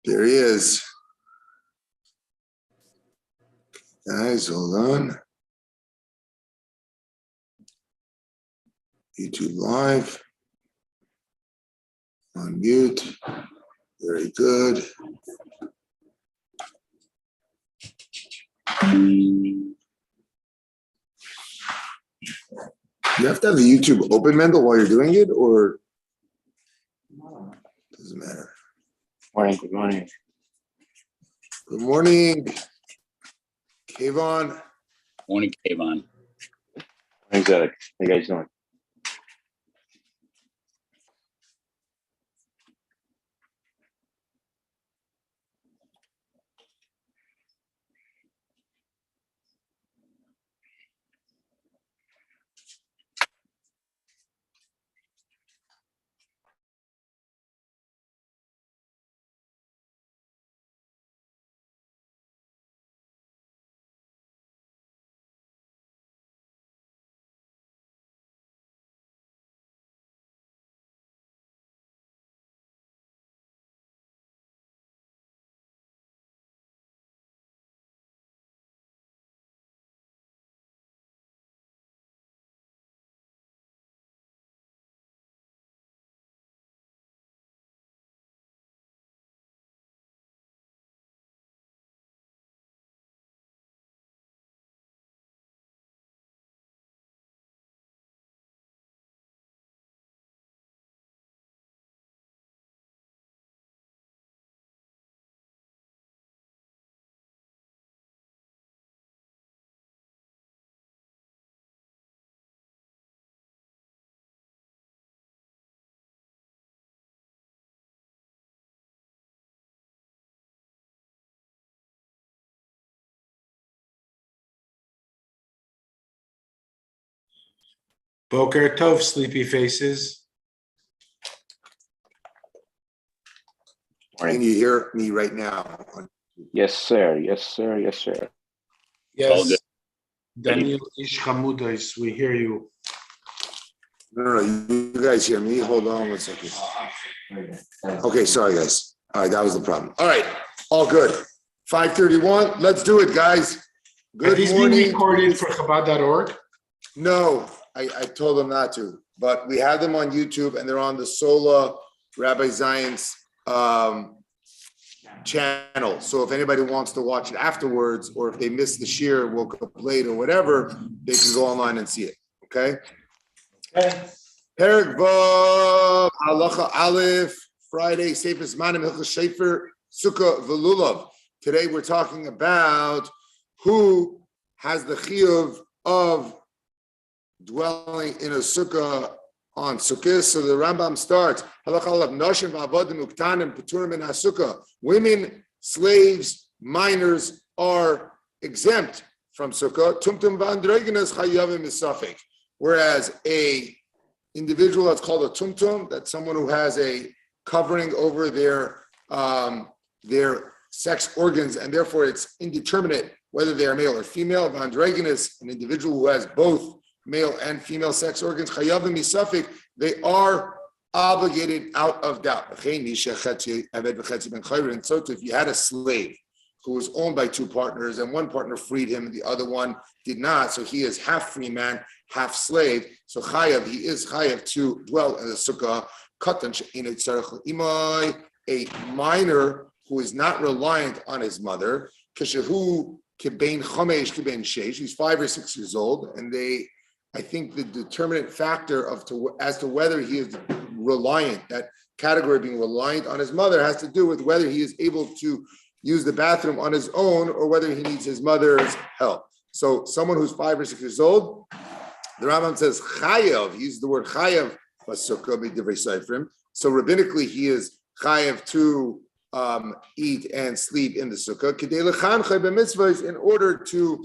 There he is. Guys, hold on. YouTube Live. On mute. Very good. You have to have the YouTube open, Mendel, while you're doing it, or doesn't matter. Morning, good morning. Good morning, Kayvon. Morning, Kayvon. Hey, Zajac. How you guys doing? Boker Tov, sleepy faces. Can you hear me right now? Yes, sir. Yes, sir. Yes, sir. All Yes, good. Daniel Ish Hamudas, we hear you. No, you guys hear me? Hold on 1 second. Okay, sorry, guys. All right, that was the problem. All right, all good. 5:31. Let's do it, guys. Are Good these being morning. recorded for Chabad.org? No, I told them not to, but we have them on YouTube and they're on the Sola Rabbi Zion's channel. So if anybody wants to watch it afterwards, or if they missed the shir, woke up late or whatever, they can go online and see it. Okay. Perek Vav Halacha Aleph, Friday, Sefer Zmanim Hilchos Shefer Sukkah V'Lulav. Today we're talking about who has the chiyuv of dwelling in a sukkah on sukkah. So the Rambam starts, Halacha Aleph, Noshim V'Avodim Uktanim Peturim in HaSukkah. Women, slaves, minors are exempt from sukkah. Tumtum V'Androgenes Chayavim Misafik. Whereas a individual that's called a tumtum, that's someone who has a covering over their sex organs, and therefore it's indeterminate whether they are male or female. Vandrogenes, an individual who has both male and female sex organs, chayavim misafik, they are obligated out of doubt. And so if you had a slave who was owned by two partners, and one partner freed him and the other one did not, so he is half free man, half slave. So chayav, he is chayav to dwell in the sukkah. A minor who is not reliant on his mother, he's 5 or 6 years old, and I think the determinant factor as to whether he is reliant, that category being reliant on his mother, has to do with whether he is able to use the bathroom on his own or whether he needs his mother's help. So someone who's 5 or 6 years old, the Rambam says chayav, he uses the word chayav, so rabbinically he is chayav to eat and sleep in the sukkah, in order to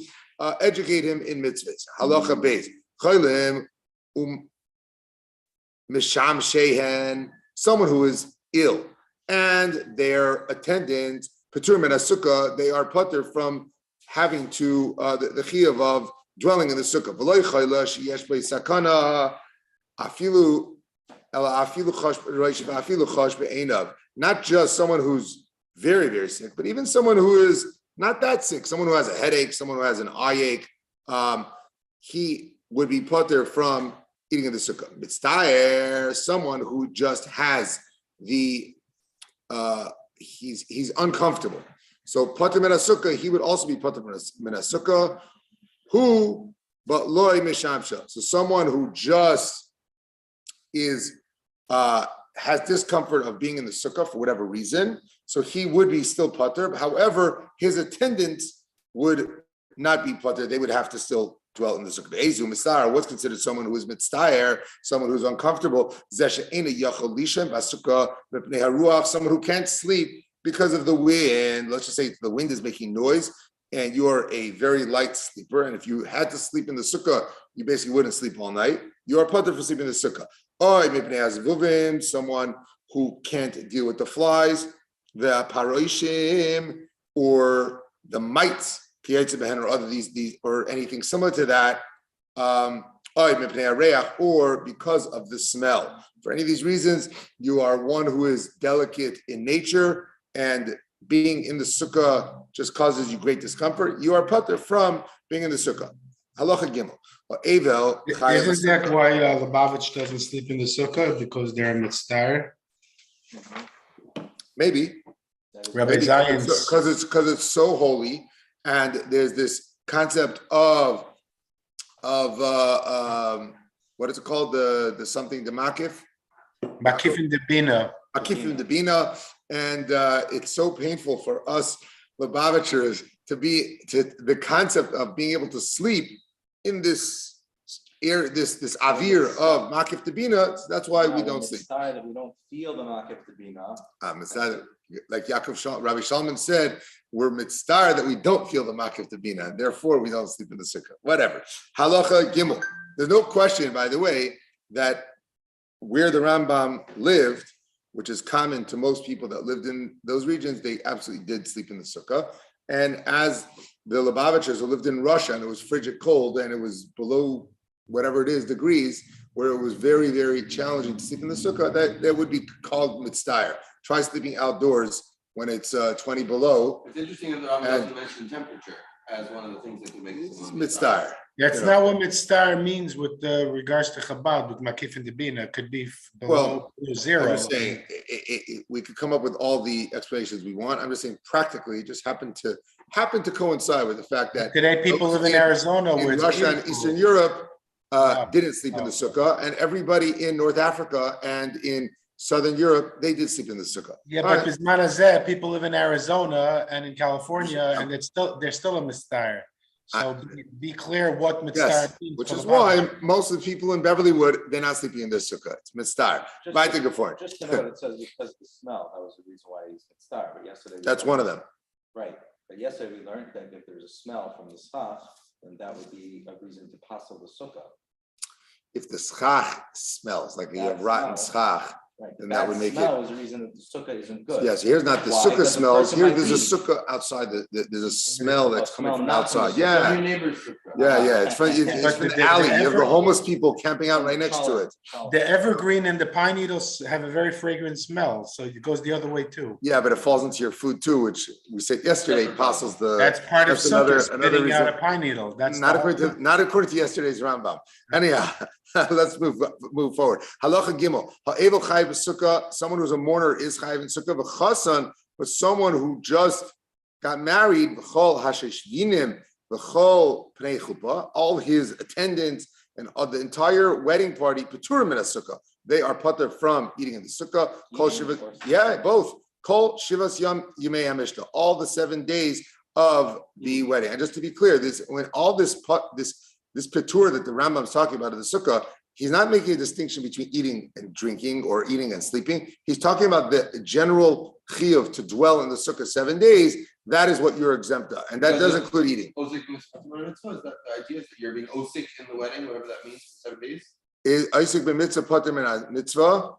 educate him in mitzvahs. Halacha beis, chaylim misham shehen, someone who is ill and their attendant Peturim in a sukkah, they are putter from having to the chiyuv of dwelling in the sukkah. V'loy chayla sheyesh bei sakana afilu chosh be'einav. Not just someone who's very, very sick, but even someone who is not that sick, someone who has a headache, someone who has an eye ache, he would be potter from eating in the sukkah. Mitztayer, someone who just has the he's uncomfortable. So potter min sukkah, he would also be potter min sukkah. Who but loy mishamsha. So someone who just is has discomfort of being in the sukkah for whatever reason, so he would be still potter. However, his attendants would not be potter; they would have to still dwell in the sukkah. Ezu mistar, what's considered someone who is mitztayer, someone who's uncomfortable? Someone who can't sleep because of the wind. Let's just say the wind is making noise, and you're a very light sleeper, and if you had to sleep in the sukkah, you basically wouldn't sleep all night. You are potter for sleeping in the sukkah. Someone who can't deal with the flies, the paroishim, or the mites, or other these or anything similar to that, or because of the smell. For any of these reasons, you are one who is delicate in nature, and being in the sukkah just causes you great discomfort. You are potter from being in the sukkah. Halacha Gimel. Isn't that why Lubavitch doesn't sleep in the sukkah? Because they're mitzvah? Maybe. Rabbi Zajac. Because it's so holy, and there's this concept of what is it called? The something, the makif? Makif in the bina. Makif in the bina. And it's so painful for us Lubavitchers to the concept of being able to sleep in this air, this avir of makif debina. That's why we don't sleep. That we don't feel the makif debina. Like Rabbi Shalman said, we're mitzvah that we don't feel the makif debina, and therefore we don't sleep in the sukkah. Whatever. Halacha Gimel. There's no question, by the way, that where the Rambam lived, which is common to most people that lived in those regions, they absolutely did sleep in the sukkah. And as the Lubavitchers who lived in Russia, and it was frigid cold, and it was below whatever it is degrees, where it was very, very challenging to sleep in the sukkah, that would be called mitztayer. Try sleeping outdoors when it's 20 below. It's interesting that the Rambam doesn't mention temperature as one of the things that can make it mitztayer. That's not what mitzvah means with regards to Chabad, with makif and debina. It could be below zero. I'm just saying, we could come up with all the explanations we want. I'm just saying, practically, it just happened to coincide with the fact that today people live in Arizona, in where Russia and Eastern Europe didn't sleep in the sukkah, and everybody in North Africa and in Southern Europe, they did sleep in the sukkah. Yeah, but Bisman Hazeh, people live in Arizona and in California, and they're still a mitzvah. So be clear what mitzvah means. Which is why most of the people in Beverlywood, they're not sleeping in their sukkah. It's mitzvah. Just to note, it says because of the smell. That was the reason why he's mitzvah. But yesterday, that's one of them. Right. But yesterday we learned that if there's a smell from the schach, then that would be a reason to passel the sukkah. If the schach smells like you have rotten schach, right, then that would make smell is a reason that the sukkah isn't good. Yes, here's not the sukkah smells. Here, there's a sukkah outside. There's a smell that's coming from outside. Yeah, yeah. It's from the alley. You have the homeless people camping out right next to it. The evergreen and the pine needles have a very fragrant smell, so it goes the other way too. Yeah, but it falls into your food too, which we said yesterday. Apostles the. That's part of sukkah, spitting out a pine needle. That's not according to yesterday's Rambam. Anyhow. Let's move forward. Halacha Gimel. Ha'evel chayiv b'sukkah. Someone who's a mourner is chayiv in sukkah. V'chasan, but someone who just got married. V'chol hasheshvinim. V'chol pnei chuppah. All his attendants and the entire wedding party paturim in a sukkah. They are patur from eating in the sukkah. Kol shivas. Yeah, both. Kol shivas yom yimei hamishta. All the 7 days of the wedding. And just to be clear, this patur that the Rambam is talking about in the sukkah, he's not making a distinction between eating and drinking or eating and sleeping. He's talking about the general chiyuv to dwell in the sukkah 7 days. That is what you're exempt of, and that does include eating. Osik mitzvah, the idea is that you're being osik in the wedding, whatever that means, for 7 days? Is osik b'mitzvah patur min mitzvah?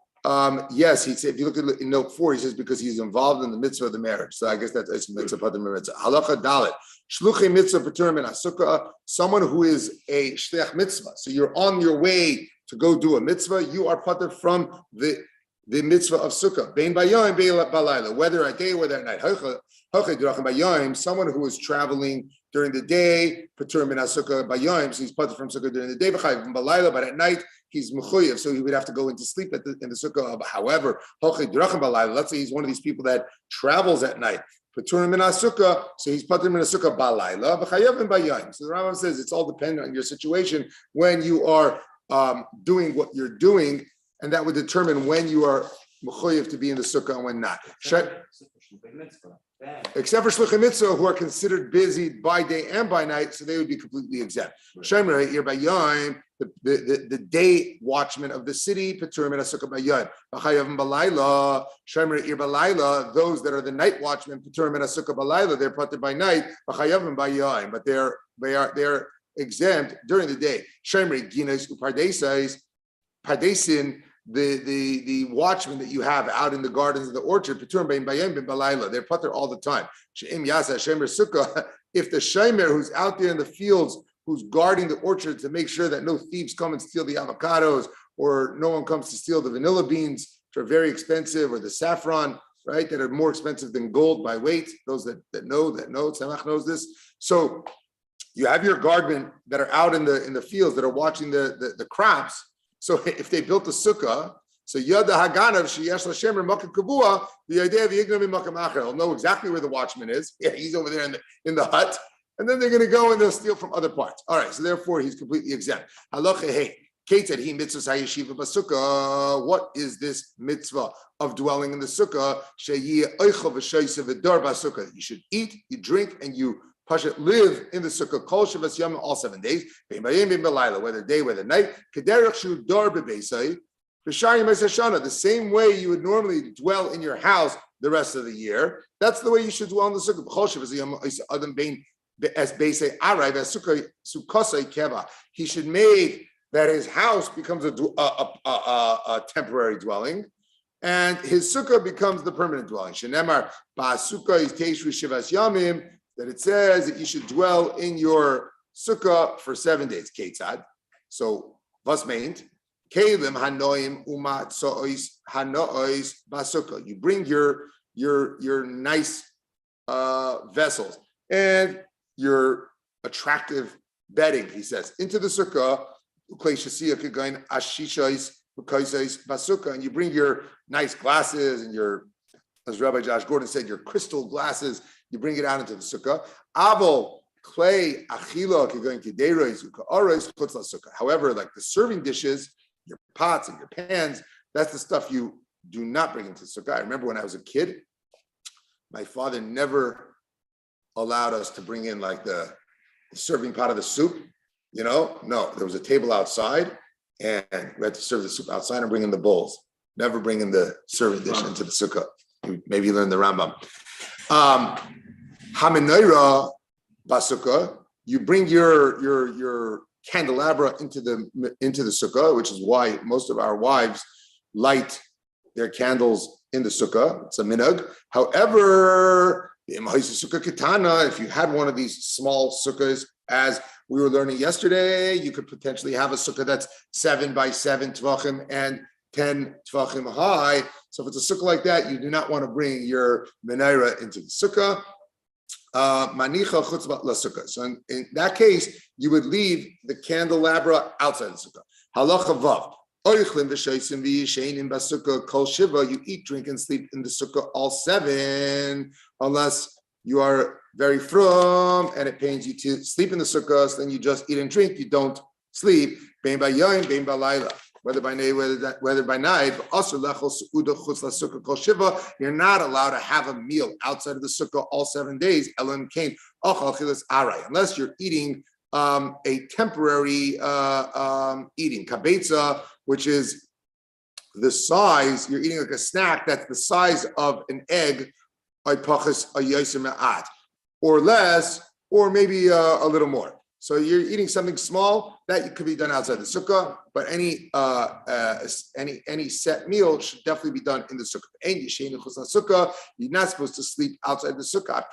Yes, he said. If you look at in note 4, he says because he's involved in the mitzvah of the marriage. So I guess that's osik mitzvah patur min mitzvah. Halacha dalet. Shluchei mitzvah patur min sukkah. Someone who is a shliach mitzvah. So you're on your way to go do a mitzvah. You are patur from the the mitzvah of sukkah. Bein bayayim, bein balayla. Whether at day, whether at night. Someone who is traveling during the day, patur min sukkah bayayim, so he's patur from sukkah during the day, but at night he's mechuyev, so he would have to go into sleep in the sukkah. However, let's say he's one of these people that travels at night. Patur min sukkah, so he's patur min sukkah balayla, b'chayavim bayayim. So the Rambam says it's all dependent on your situation when you are doing what you're doing, and that would determine when you are mechuyev to be in the sukkah and when not. Except for shluchim mitzvah, who are considered busy by day and by night, so they would be completely exempt. The day watchman of the city, those that are the night watchmen, they're put by night, but they're exempt during the day. The watchmen that you have out in the gardens of the orchard, they're put there all the time. If the shemer who's out there in the fields, who's guarding the orchard to make sure that no thieves come and steal the avocados, or no one comes to steal the vanilla beans, which are very expensive, or the saffron, right, that are more expensive than gold by weight. Those that know, Tzemach knows this. So you have your guardmen that are out in the fields that are watching the crops. So if they built a sukkah, so Yada Haganav Sheyesh Lashemer Makkah Kabua, the idea of Yignam in Makkah Macher, they'll know exactly where the watchman is. Yeah, he's over there in the hut, and then they're going to go and they'll steal from other parts. All right, so therefore he's completely exempt. Halacha hey, Kate said he mitzvah hayeshiva basukkah. What is this mitzvah of dwelling in the sukkah? Sheyeh oichel v'shoysev v'dor basukkah. You should eat, you drink, and you live in the sukkah, kol shavas yom, all 7 days, whether day, whether night, the same way you would normally dwell in your house the rest of the year. That's the way you should dwell in the sukkah. He should make that his house becomes a temporary dwelling, and his sukkah becomes the permanent dwelling. That it says that you should dwell in your sukkah for 7 days. Ketzad. So, was meint? Kelim hanoim umatzois hanois basukkah. You bring your nice vessels and your attractive bedding, he says, into the sukkah. And you bring your nice glasses and your, as Rabbi Josh Gordon said, your crystal glasses. You bring it out into the sukkah. Avo clay achila going to deiros ukaoros chutz la sukkah. However, like the serving dishes, your pots and your pans, that's the stuff you do not bring into the sukkah. I remember when I was a kid, my father never allowed us to bring in like the serving pot of the soup. No, there was a table outside, and we had to serve the soup outside and bring in the bowls. Never bring in the serving dish into the sukkah. Maybe you learned the Rambam. Hamenoira basukkah, you bring your candelabra into the sukkah, which is why most of our wives light their candles in the sukkah. It's a minhag. However, if you had one of these small sukkahs, as we were learning yesterday, you could potentially have a sukkah that's 7 by 7 tvachim and 10 tvachim high. So if it's a sukkah like that, you do not want to bring your menorah into the sukkah. Manicha chutzbat la sukkah. So in that case, you would leave the candelabra outside the sukkah. Halacha vav. Oichlin v'sheisim v'yishein basukah kol shiva. You eat, drink, and sleep in the sukkah all 7, unless you are very frum and it pains you to sleep in the sukkah. So then you just eat and drink. You don't sleep. Bein b'yayim, bein b'layla. Whether by day, whether by night, you're not allowed to have a meal outside of the sukkah all 7 days. Unless you're eating a temporary eating kabetza, which is the size. You're eating like a snack that's the size of an egg, or less, or maybe a little more. So you're eating something small that could be done outside the sukkah, but any set meal should definitely be done in the sukkah. You're not supposed to sleep outside the sukkah.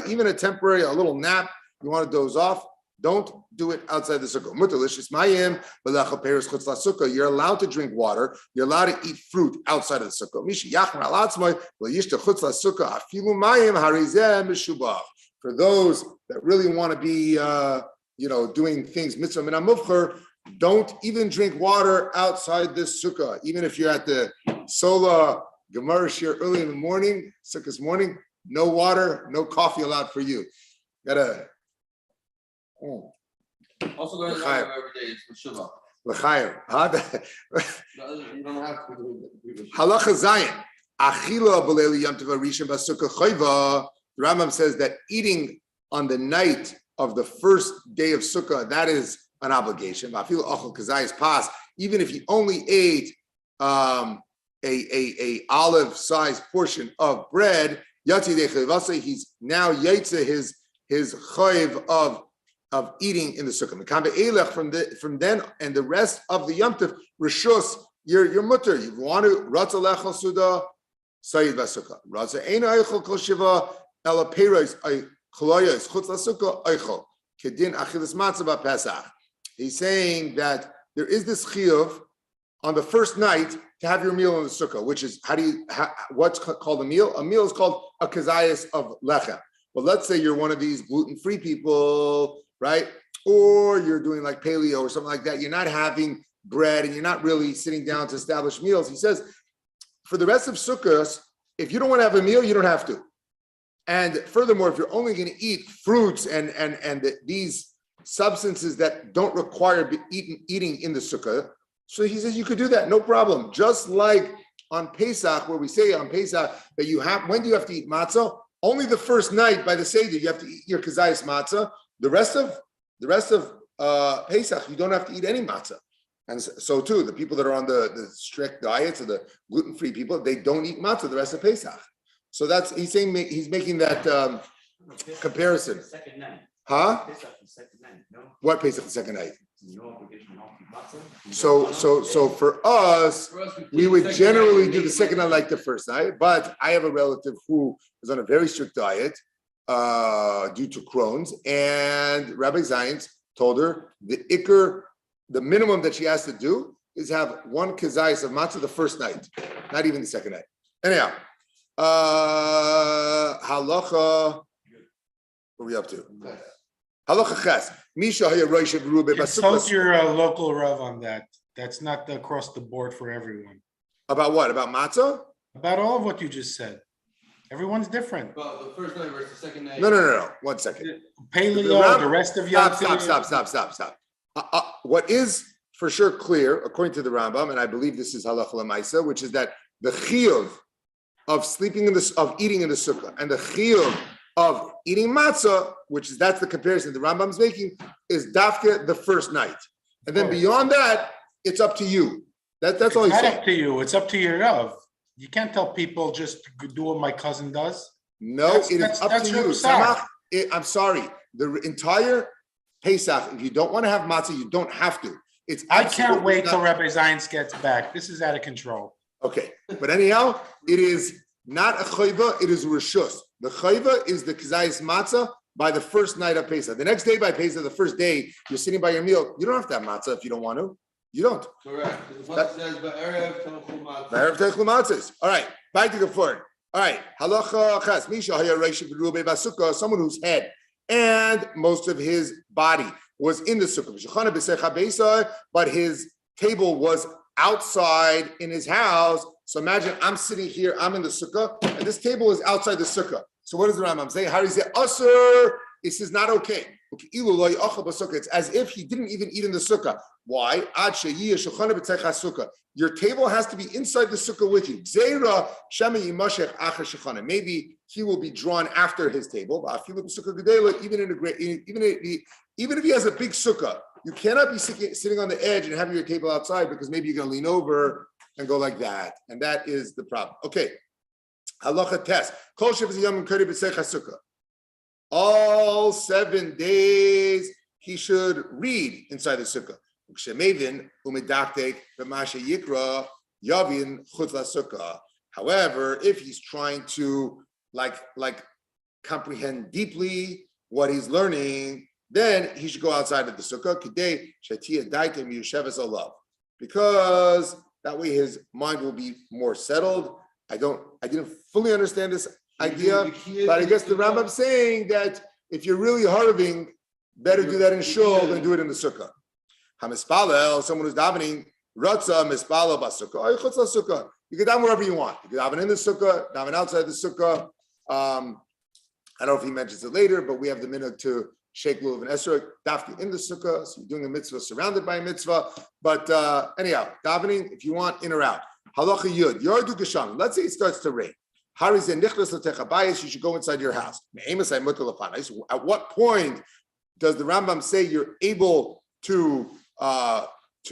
Even a temporary, a little nap, you want to doze off, Don't do it outside the sukkah. Mutalicious mayim b'lecha peres chutz sukkah. You're allowed to drink water. You're allowed to eat fruit outside of the sukkah. Mishi yachmer al atzmai v'yishta chutz sukkah afilu mayim harizeh mishubach. For those that really want to be, doing things mitzvah min hamuvcher, don't even drink water outside this sukkah. Even if you're at the Sola Gemara shir early in the morning, sukkah's morning, no water, no coffee allowed for you. Gotta. Also going to every day is for Shiva. L'chaim. You don't have to do it. Halacha Zayin. Achila b'leili yom tov harishon b'sukkah chayva. The Rambam says that eating on the night of the first day of Sukkah, that is an obligation. Even if he only ate a olive-sized portion of bread, he's now yaitze his chayiv of eating in the Sukkah. From then and the rest of the Yom Tov, Rishus, you're mutter. You want to ratza lechol suda, sayid v'sukkah. Ratza ein eichel kol shiva. Ela peiros choloyos chutz lasukah eichel kedin achilas matzah b'Pesach. He's saying that there is this chiyuv on the first night to have your meal in the sukkah, which is what's called a meal? A meal is called a kazayas of lechem. Well, let's say you're one of these gluten-free people, right? Or you're doing like paleo or something like that. You're not having bread and you're not really sitting down to establish meals. He says, for the rest of sukkahs, if you don't want to have a meal, you don't have to. And furthermore, if you're only going to eat fruits and these substances that don't require eating in the sukkah, so he says you could do that, no problem. Just like on Pesach, where we say on Pesach that when do you have to eat matzah? Only the first night by the Seder you have to eat your kazayas matzah. The rest of Pesach you don't have to eat any matzah. And so too, the people that are on the strict diets or the gluten-free people, they don't eat matzah the rest of Pesach. So he's making that comparison. Second night. Huh? Pesach the second night, no? What Pesach the second night? No obligation not to matzah. So for us, we would generally do the second night like the first night. But I have a relative who is on a very strict diet due to Crohn's, and Rabbi Zajac told her the minimum that she has to do is have one kazayas of matzah the first night, not even the second night. Anyhow. Halacha. What are we up to? Halacha ches. Misha haya roish berube basukah. Consult your local Rav on that. That's not across the board for everyone. About what? About matzah? About all of what you just said. Everyone's different. Well, the first night versus the second night. No. 1 second. Paleo, the rest of Yom Stop. What is for sure clear, according to the Rambam, and I believe this is halacha l'maisa, which is that the chiyuv of eating in the sukkah and the chiyuv of eating matzah, that's the comparison the Rambam's making, is dafke the first night, and then beyond that, it's up to you. That's all he's saying. It's not up to you. It's up to your Rav. You can't tell people just do what my cousin does. No, it is up to you. Samach, I'm sorry. The entire Pesach, if you don't want to have matzah, you don't have to. I can't wait till Rabbi Zajac gets back. This is out of control. Okay, but anyhow, it is not a chayva, it is rishus. The chayva is the kazayas matzah by the first night of Pesach. The next day by Pesach, the first day, you're sitting by your meal. You don't have to have matzah if you don't want to. You don't. Correct. The one says ba'erev telchul matzah. Ba'erev telchul matzahs. All right, back to the forward. All right, halacha ches misha haya reish berube basukah, someone whose head and most of his body was in the sukkah, but his table was outside in his house. So imagine I'm sitting here, I'm in the sukkah, and this table is outside the sukkah. So what does the Rambam say? How does he say, Asur? This is not okay. It's as if he didn't even eat in the sukkah. Why? Your table has to be inside the sukkah with you. Maybe he will be drawn after his table. Even if he has a big sukkah, you cannot be sitting on the edge and having your table outside because maybe you're going to lean over and go like that. And that is the problem. Okay. Halacha test. All 7 days he should read inside the sukkah. However, if he's trying to like comprehend deeply what he's learning, then he should go outside of the sukkah. Because that way his mind will be more settled. I didn't fully understand this idea, but I guess the Rambam's saying that if you're really hurrying, better do that in shul than do it in the sukkah. Hamispalel, someone who's davening, Ratza mispalel basukkah, chutz sukkah. You can daven wherever you want. You can daven in the sukkah, daven outside the sukkah. I don't know if he mentions it later, but we have the minhag to shake lulav and esrog dafki in the sukkah. So you're doing a mitzvah surrounded by a mitzvah. But anyhow, davening if you want, in or out. Halacha yud yardu gesham. Let's say it starts to rain. You should go inside your house. At what point does the Rambam say you're able to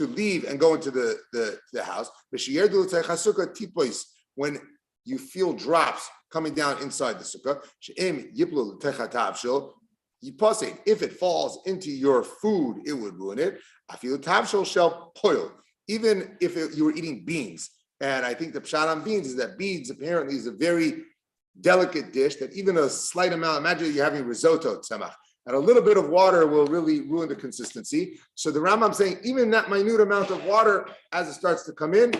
leave and go into the house? When you feel drops coming down inside the sukkah. If it falls into your food, it would ruin it. Even if you were eating beans. And I think the pshat on beans is that beans apparently is a very delicate dish that even a slight amount, imagine you're having risotto tzemach, and a little bit of water will really ruin the consistency. So the Rambam saying even that minute amount of water, as it starts to come in,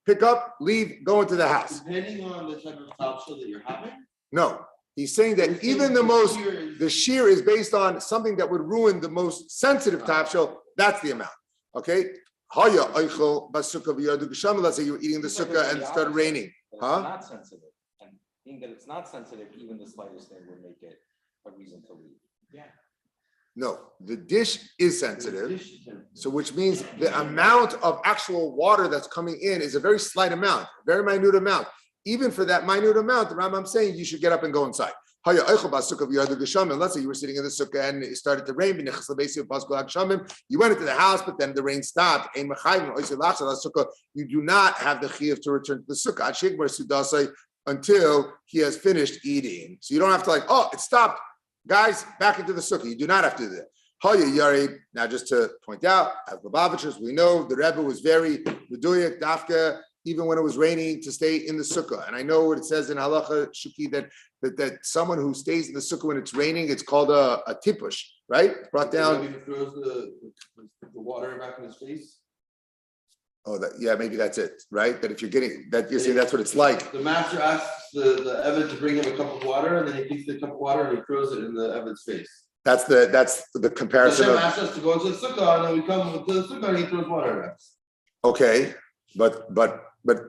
pick up, leave, go into the house. Depending on the type of topsoil that you're having? No, he's saying that even the shear is based on something that would ruin the most sensitive topsoil. That's the amount. Okay. Let's say you were eating the sukkah and it started raining. It's not sensitive. And being that it's not sensitive, even the slightest thing would make it a reason to leave. Yeah. No, the dish is sensitive. So which means the amount of actual water that's coming in is a very slight amount, very minute amount. Even for that minute amount, the Rambam's saying you should get up and go inside. Let's say you were sitting in the sukkah and it started to rain. You went into the house, but then the rain stopped. You do not have the chiyuv to return to the sukkah until he has finished eating. So you don't have to it stopped. Guys, back into the sukkah. You do not have to do that. Now, just to point out, as Lubavitchers, we know the Rebbe was very meduyak, dafka, even when it was raining, to stay in the sukkah. And I know what it says in halacha shuki that someone who stays in the sukkah when it's raining, it's called a tipush, right? Brought down. He throws the water back in his face. Oh, maybe that's it, right? That if you're getting that, you're saying that's what it's like. The master asks the Evid to bring him a cup of water, and then he takes the cup of water and he throws it in the Evid's face. That's the comparison. Hashem asks us to go into the sukkah, and then we come to the sukkah and he throws water at us. Okay, but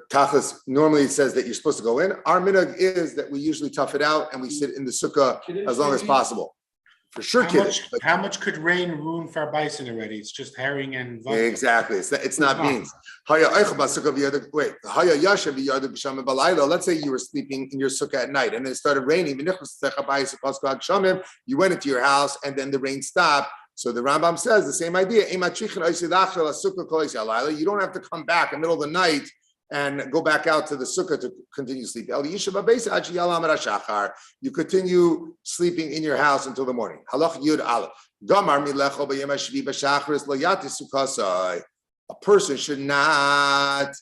Tachlis normally it says that you're supposed to go in. Our minhag is that we usually tough it out and we sit in the sukkah as long as possible. For sure, how much could rain ruin for bison already? It's just herring and vodka. Exactly. It's not beans. Wait. Let's say you were sleeping in your sukkah at night and then it started raining. You went into your house and then the rain stopped. So the Rambam says the same idea. You don't have to come back in the middle of the night and go back out to the sukkah to continue sleeping. You continue sleeping in your house until the morning. A person should not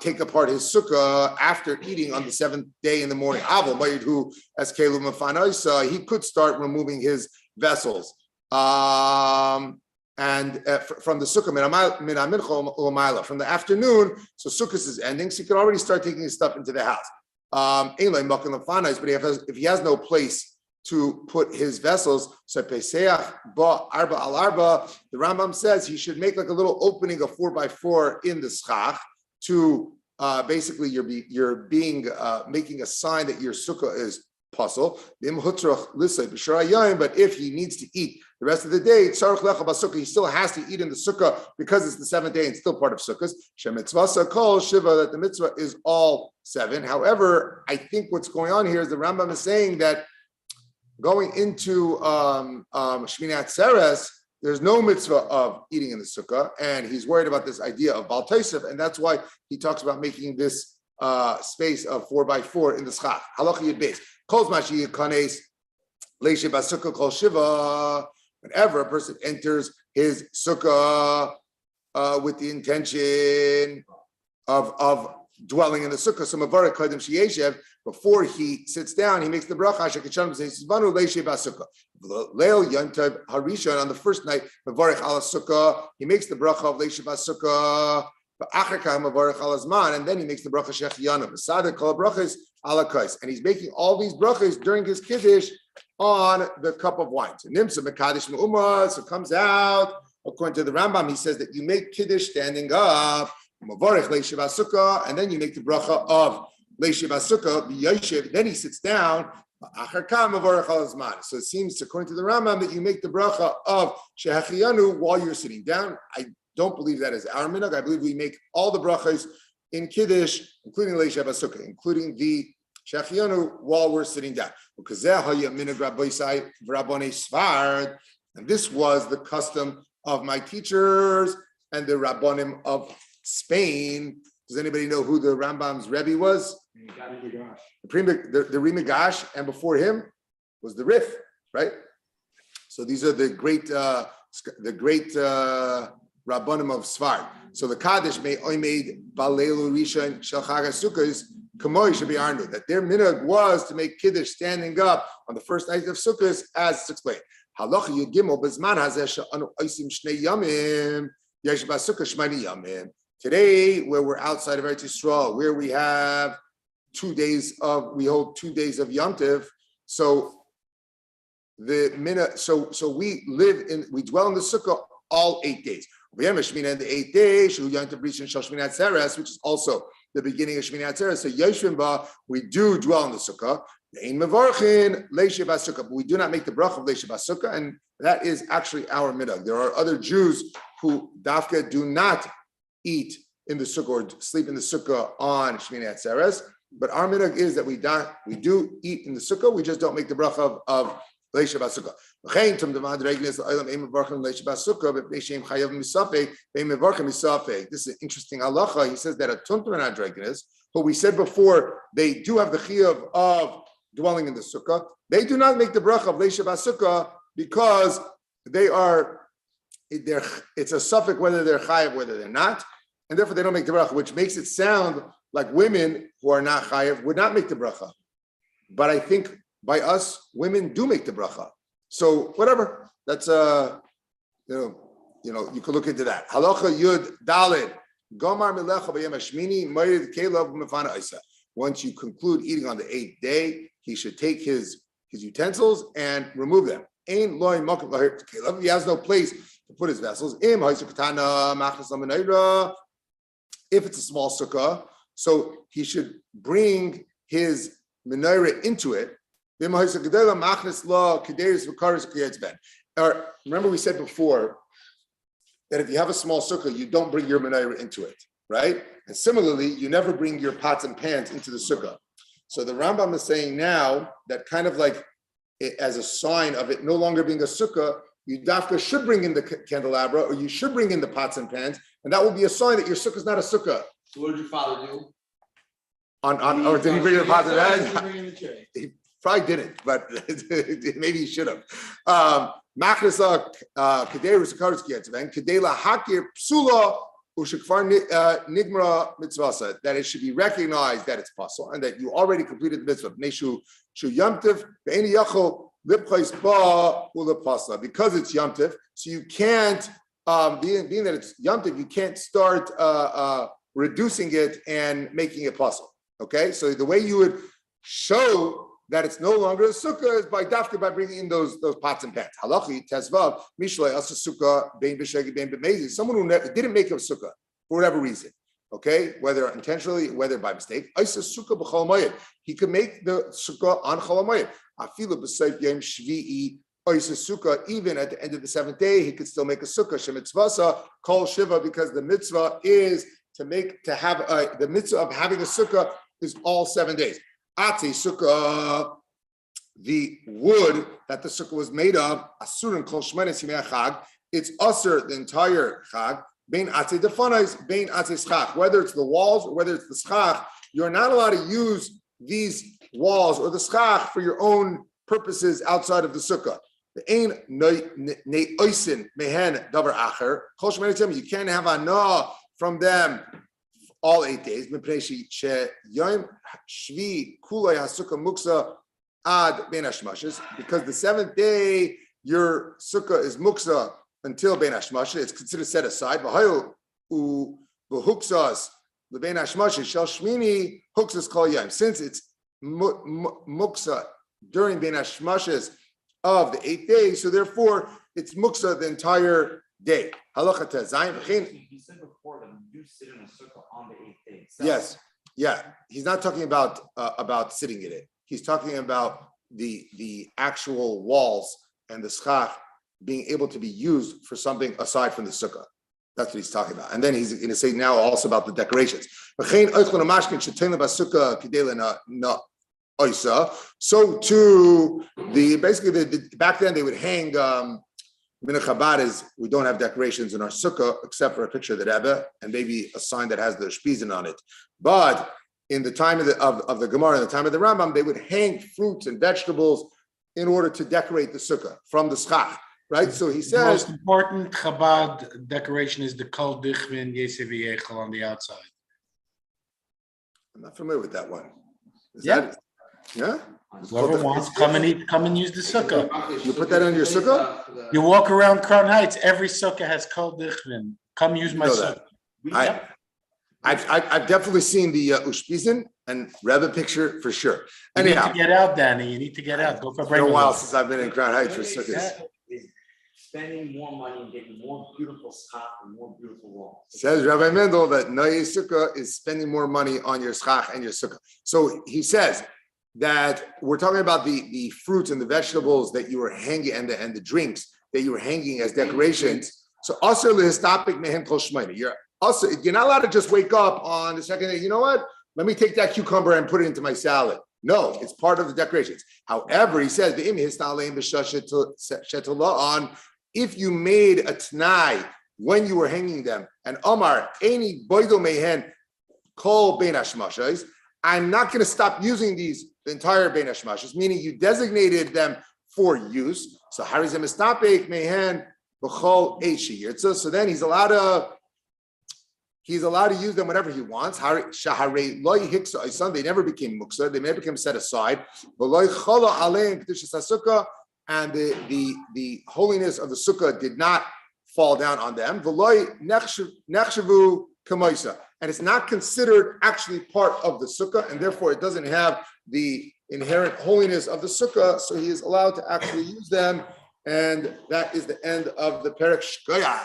take apart his sukkah after eating on the seventh day in the morning. He could start removing his vessels. And from the sukkah from the afternoon, so sukkah is ending, so he can already start taking his stuff into the house. But if he has no place to put his vessels, so Pesach ba arba al arba, the Rambam says he should make like a little opening of 4x4 in the schach to basically you're being making a sign that your sukkah is puzzle. But if he needs to eat the rest of the day, he still has to eat in the sukkah because it's the seventh day and still part of sukkahs. That the mitzvah is all 7. However, I think what's going on here is the Rambam is saying that going into Shmini Atzeres, there's no mitzvah of eating in the sukkah, and he's worried about this idea of Baal Tosef, and that's why he talks about making this space of 4x4 in the schach. Halacha Yud Beis. Whenever a person enters his sukkah with the intention of dwelling in the sukkah. So Mavarek Kodim Sheyeshev, before he sits down, he makes the bracha. Shekachan says, Vanu Leishe Basukkah. Leil Yantav Harishon, on the first night, Mavarek Ala Sukkah, he makes the bracha of Leishe Basukkah. And then he makes the bracha Shechianu. Sadak kol brachas ala kais, and he's making all these brachas during his kiddush on the cup of wine. So Nimsa Mekadesh Me'umah, so comes out according to the Rambam. He says that you make kiddush standing up, Mavarech Leishe Basukkah, and then you make the bracha of Leishe Basukkah. B'yoshev, then he sits down. So it seems, according to the Rambam, that you make the bracha of Shechianu while you're sitting down. I don't believe that is our minhag. I believe we make all the brachas in Kiddush, including Leishe Basukkah, including the Shechianu, while we're sitting down. And this was the custom of my teachers and the Rabbonim of Spain. Does anybody know who the Rambam's Rebbe was? The Rimigash, and before him was the Rif, right? So these are the great Rabbonim of Sfard. So the Kaddish may oimed balelu rishon shel chag sukkos kamoi should be arnu, that their minhag was to make kiddush standing up on the first night of Sukkos, as it's explained. Halacha yud gimel bezman hazeh she'anu oisim shnei yamim yesh basukkah shmani yamim. Today, where we're outside of Eretz Yisrael, where we have 2 days of, we hold 2 days of Yom Tov, so the minhag, so we dwell in the sukkah all 8 days. We have Shmini in the 8th day, which is also the beginning of Shmini Atzeres. So Yeshvim, we do dwell in the sukkah. But we do not make the bracha of Leishe Basukkah, and that is actually our minhag. There are other Jews who dafka do not eat in the sukkah or sleep in the sukkah on Shmini Atzeres. But our minhag is that we do eat in the sukkah. We just don't make the bracha of Leishe Basukkah. This is an interesting halacha. He says that a tumtum and adragnis, but we said before, they do have the chiyuv of dwelling in the sukkah. They do not make the bracha of Leishe Basukkah because it's a suffix whether they're chayav, whether they're not, and therefore they don't make the bracha, which makes it sound like women who are not chayav would not make the bracha. But I think by us, women do make the bracha. So whatever, that's you could look into that. Halacha Yud Daled Gomar Milecha B'Yem Hashmini Moed Kelev Mefana Isa. Once you conclude eating on the 8th day, he should take his utensils and remove them. Ein loy makom lahir kelev. He has no place to put his vessels. Im haisukatana machnas lamenaira. If it's a small sukkah, so he should bring his menorah into it. Remember we said before that if you have a small sukkah, you don't bring your menorah into it, right? And similarly, you never bring your pots and pans into the sukkah. So the Rambam is saying now that kind of like as a sign of it no longer being a sukkah, you dafka should bring in the candelabra or you should bring in the pots and pans, and that will be a sign that your sukkah is not a sukkah. So what did your father do? Or did he bring the pots and pans? He probably didn't, but maybe he should have. That it should be recognized that it's possible and that you already completed the mitzvah. Because it's Yom Tov, so you can't, being that it's Yom Tov, you can't start reducing it and making it possible. Okay, so the way you would show that it's no longer a sukkah is by dafka, by bringing in those pots and pans. Halachi tezvav mishlei asa sukkah bein b'shegi bein b'mezi. Someone who didn't make a sukkah for whatever reason, okay, whether intentionally, whether by mistake, isa sukkah b'chol moed. He could make the sukkah on chol moed. Afilu b'sayf yom shvi'i isa sukkah. Even at the end of the 7th day, he could still make a sukkah. Shemitzvasa kol shiva, because the mitzvah is the mitzvah of having a sukkah is all 7 days. Ate sukkah, the wood that the sukkah was made of, asur and kol shmenes yimei chag, it's asur the entire chag, bein ate defanais, bein ate schach, whether it's the walls or whether it's the schach, you're not allowed to use these walls or the schach for your own purposes outside of the sukkah. The ein ne'oisin mehen davar acher, kol shmenes yimei, you can't have anah from them all 8 days. Because the seventh day, your sukkah is muksa until bein hashmasha. It's considered set aside. Since it's muksa during bein hashmashas of the 8 days, so therefore it's muksa the entire day. Halacha tezayin. You said before that you sit in a sukkah on the 8th day. Yes, yeah. He's not talking about sitting in it. He's talking about the actual walls and the schach being able to be used for something aside from the sukkah. That's what he's talking about. And then he's going to say now also about the decorations. So too, back then they would hang. Min Chabad is we don't have decorations in our sukkah except for a picture of the Rebbe and maybe a sign that has the Shpizin on it. But in the time of the Gemara, in the time of the Rambam, they would hang fruits and vegetables in order to decorate the sukkah from the schach. Right, so he says the most important Chabad decoration is the Kol Dichvin Yesev Yechel on the outside. I'm not familiar with that one. Is Yeah. that yeah? Whoever wants, come and use the sukkah. You put that on your sukkah? You walk around Crown Heights, every sukkah has Kol Dichvin. Come use my know sukkah. that. I've definitely seen the Ushpizin and Rebbe picture for sure. You need Anyhow, to get out, Danny. You need to get out. Go for it's been a while breakfast. since I've been in Crown Heights for sukkahs. Is spending more money and getting more beautiful schach and more beautiful walls. Says Rabbi Mendel that Noye Sukkah is spending more money on your schach and your sukkah. So he says that we're talking about the fruits and the vegetables that you were hanging and the drinks that you were hanging as decorations. So also lehistapik mehem kol shmeina. You're not allowed to just wake up on the second day. You know what? Let me take that cucumber and put it into my salad. No, it's part of the decorations. However, he says on if you made a t'nai when you were hanging them, and Omar, any boido mehen kol bein hashmashos, I'm not going to stop using these the entire bein hashmashos, meaning you designated them for use. So harizem estapek mehen b'chol eishi. So then he's allowed to use them whenever he wants. They never became muksa. They never became set aside. And the holiness of the sukkah did not fall down on them. And it's not considered actually part of the sukkah, and therefore it doesn't have the inherent holiness of the sukkah, so he is allowed to actually use them. And that is the end of the Perek Shkoyach.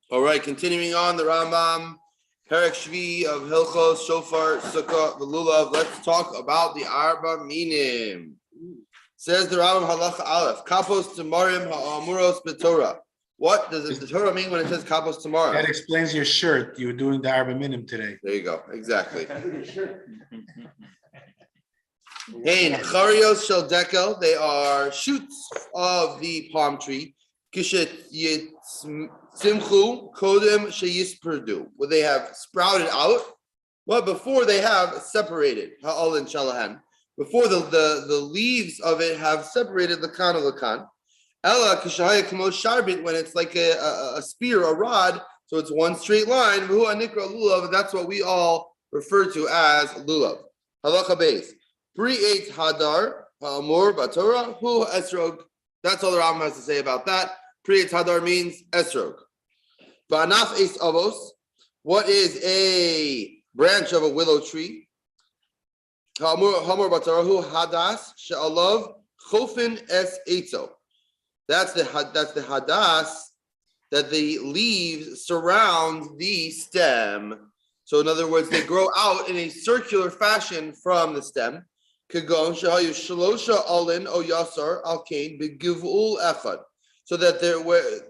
All right, continuing on the Rambam, Perek Shvi of Hilchos, Shofar, Sukkah, Velulav. Let's talk about the Arba Minim. Says the Rambam Halacha Aleph, Kapos Tamarim Ha'amuros B'Torah. What does the Torah mean when it says Kapos Tamarim? That explains your shirt. You were doing the Arba Minim today. There you go, exactly. Hein, Charios Shel Dekel, they are shoots of the palm tree. Kishet Simchu Kodem Sheyisperdu, where they have sprouted out, well, before they have separated, Ha'ol and Shalahan, before the leaves of it have separated Lakan of Lakan. Ella Kishaya Kamo Sharbit, when it's like a spear, a rod, so it's one straight line. V'hu Anikra Lulav, that's what we all refer to as Lulav. Halacha Beis. Pre-8 Hadar, Ha'amur Batorah, Hu Esrog. That's all the Rambam has to say about that. Pre-8 Hadar means Esrog. Ba'anaf Eis Avos, what is a branch of a willow tree? Ha'amur Batorah, Hu Hadas, She'alav, Chofin Es Eitzo. That's the Hadas, that the leaves surround the stem. So in other words, they grow out in a circular fashion from the stem. Kagon shahayu shalosha alin o yasar al kain begivul echad. So that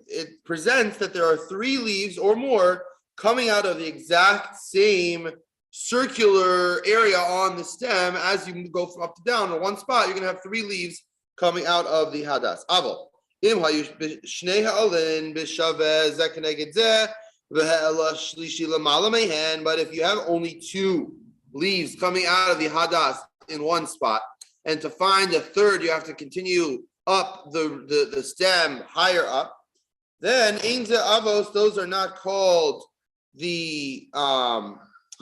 it presents that there are 3 leaves or more coming out of the exact same circular area on the stem. As you go from up to down in one spot, you're going to have 3 leaves coming out of the hadas. Aval. Im hayu shnei ha'alin b'shaveh zeh keneged zeh. But if you have only 2 leaves coming out of the hadas in one spot, and to find a third, you have to continue up the stem higher up, then ein ze avos, those are not called the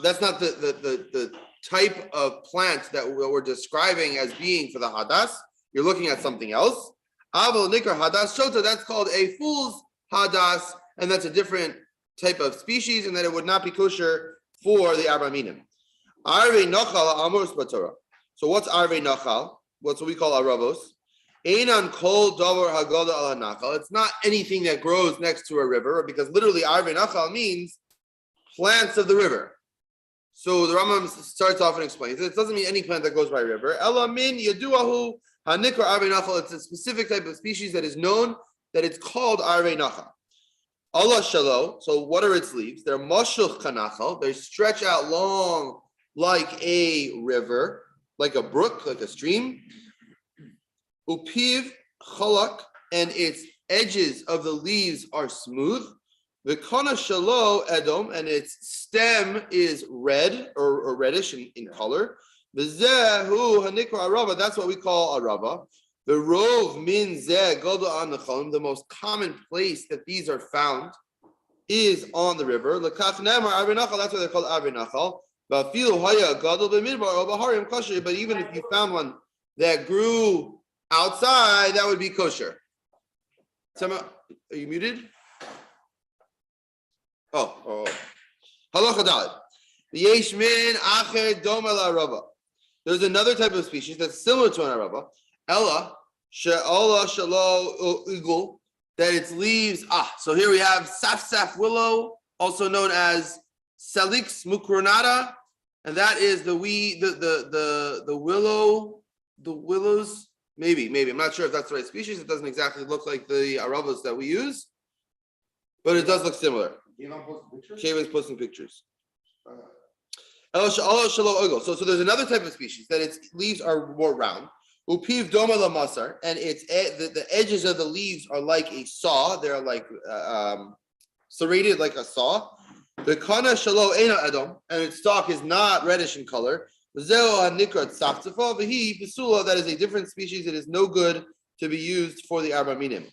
that's not the type of plant that we're describing as being for the hadas. You're looking at something else. Avol nikar hadas shota, that's called a fool's hadas, and that's a different type of species, and that it would not be kosher for the arba minim. Arvei nachal amos b'Torah. So what's arvei nachal? What's what we call aravos? Einan kol davar hagoda ala nachal. It's not anything that grows next to a river, because literally arvei nachal means plants of the river. So the Rambam starts off and explains it doesn't mean any plant that goes by a river. Ela min yaduahu hanikar arvei nachal. It's a specific type of species that is known that it's called arvei nachal. Allah shalo. So what are its leaves? They're moshuch kanachal. They stretch out long like a river, like a brook, like a stream. Upiv chalak, and its edges of the leaves are smooth. V'kana shalo edom, and its stem is red or reddish in color. V'zehu hanikra arava, that's what we call arava. The rov min zeh godo an nechalim, the most common place that these are found is on the river. L'kach nemar arvei nachal, that's why they're called arvei nachal. But even if you found one that grew outside, that would be kosher. Are you muted? Oh. Halacha daled. Yesh min acher doma la'arava. There's another type of species that's similar to an arava. Ella she'ola shalo igul, that its leaves. So here we have saf willow, also known as Salix mucronata, and that is the willows. Maybe I'm not sure if that's the right species. It doesn't exactly look like the aravas that we use, but it does look similar. Shaven's posting pictures. So there's another type of species that its leaves are more round. Upiv doma la masar, and its the edges of the leaves are like a saw. They're like serrated like a saw. The kana shalo ena edom, and its stalk is not reddish in color. That is a different species. It is no good to be used for the arba minim.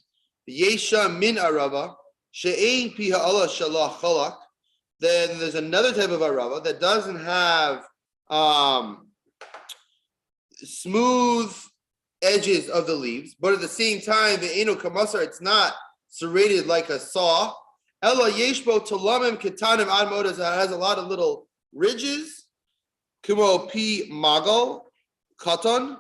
Yesha min arava she'ein piha Allah shalah chalak. Then there's another type of arava that doesn't have smooth edges of the leaves, but at the same time, the eno kamasar, it's not serrated like a saw. Ella yeshbo talamim ketanim ad modas, has a lot of little ridges. Kumo pi magal katan,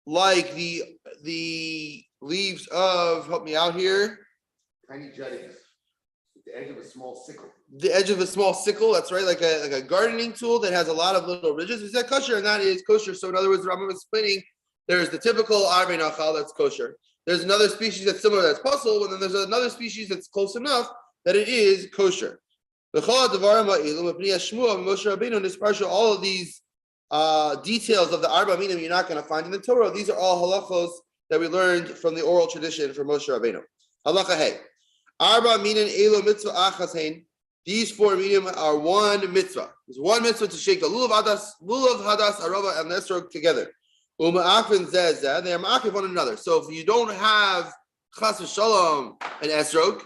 like the leaves of, help me out here. Tiny juttings. The edge of a small sickle. The edge of a small sickle, that's right, like a gardening tool that has a lot of little ridges. Is that kosher? And that is kosher. So in other words, the Rambam is explaining there's the typical arvei nachal that's kosher. There's another species that's similar that's possible, and then there's another species that's close enough that it is kosher. All of these details of the arba minim you're not going to find in the Torah. These are all halachos that we learned from the oral tradition from Moshe Rabbeinu. Halacha hey. Arba minim elo mitzvah achas hein. These four minim are one mitzvah. There's one mitzvah to shake the lulav hadas, arava, and esrog together. Uma'afin zeh, they are ma'afin one another. So if you don't have chas v'shalom and esrog,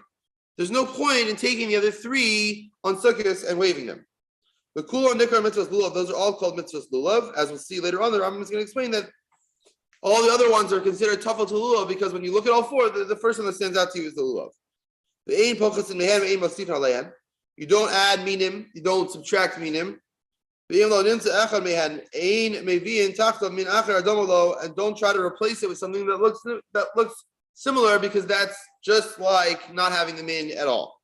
there's no point in taking the other three on sukkahs and waving them. The kulon nikar mitzvahs lulav, those are all called mitzvahs lulav. As we'll see later on, the Rambam is going to explain that all the other ones are considered tafel to lulav because when you look at all four, the first one that stands out to you is the lulav. The ein pochas in mehem, ein masif halayan. You don't add minim, you don't subtract minim. And don't try to replace it with something that looks similar, because that's just like not having the min at all.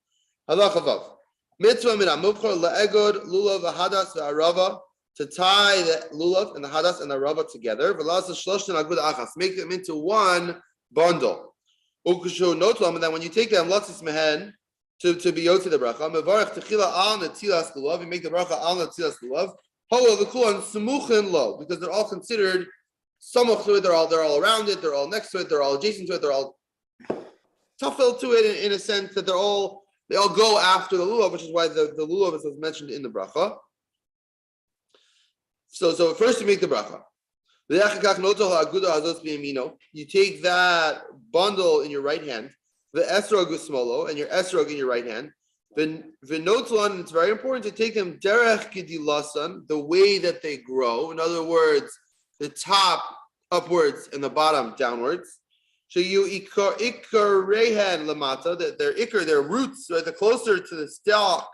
Mitzvah min amuvchor le'egod lulav v'hadas v'arava, to tie the lulav and the hadas and the arava together. Make them into one bundle. And then when you take them, to be yotzi the bracha, mevarach techila al netilas lulav, you make the bracha al netilas lulav. However, the kulan smuchin lo, because they're all considered samuch to it. They're all around it. They're all next to it. They're all adjacent to it. They're all tafel to it in a sense that they all go after the lulav, which is why the lulav is mentioned in the bracha. So first you make the bracha. You take that bundle in your right hand, the esrog usmolo, and your esrog in your right hand. V'notzlan, it's very important to take them derech gedilasan, the way that they grow. In other words, the top upwards and the bottom downwards. So you ikar lamata, that their roots, right, the closer to the stalk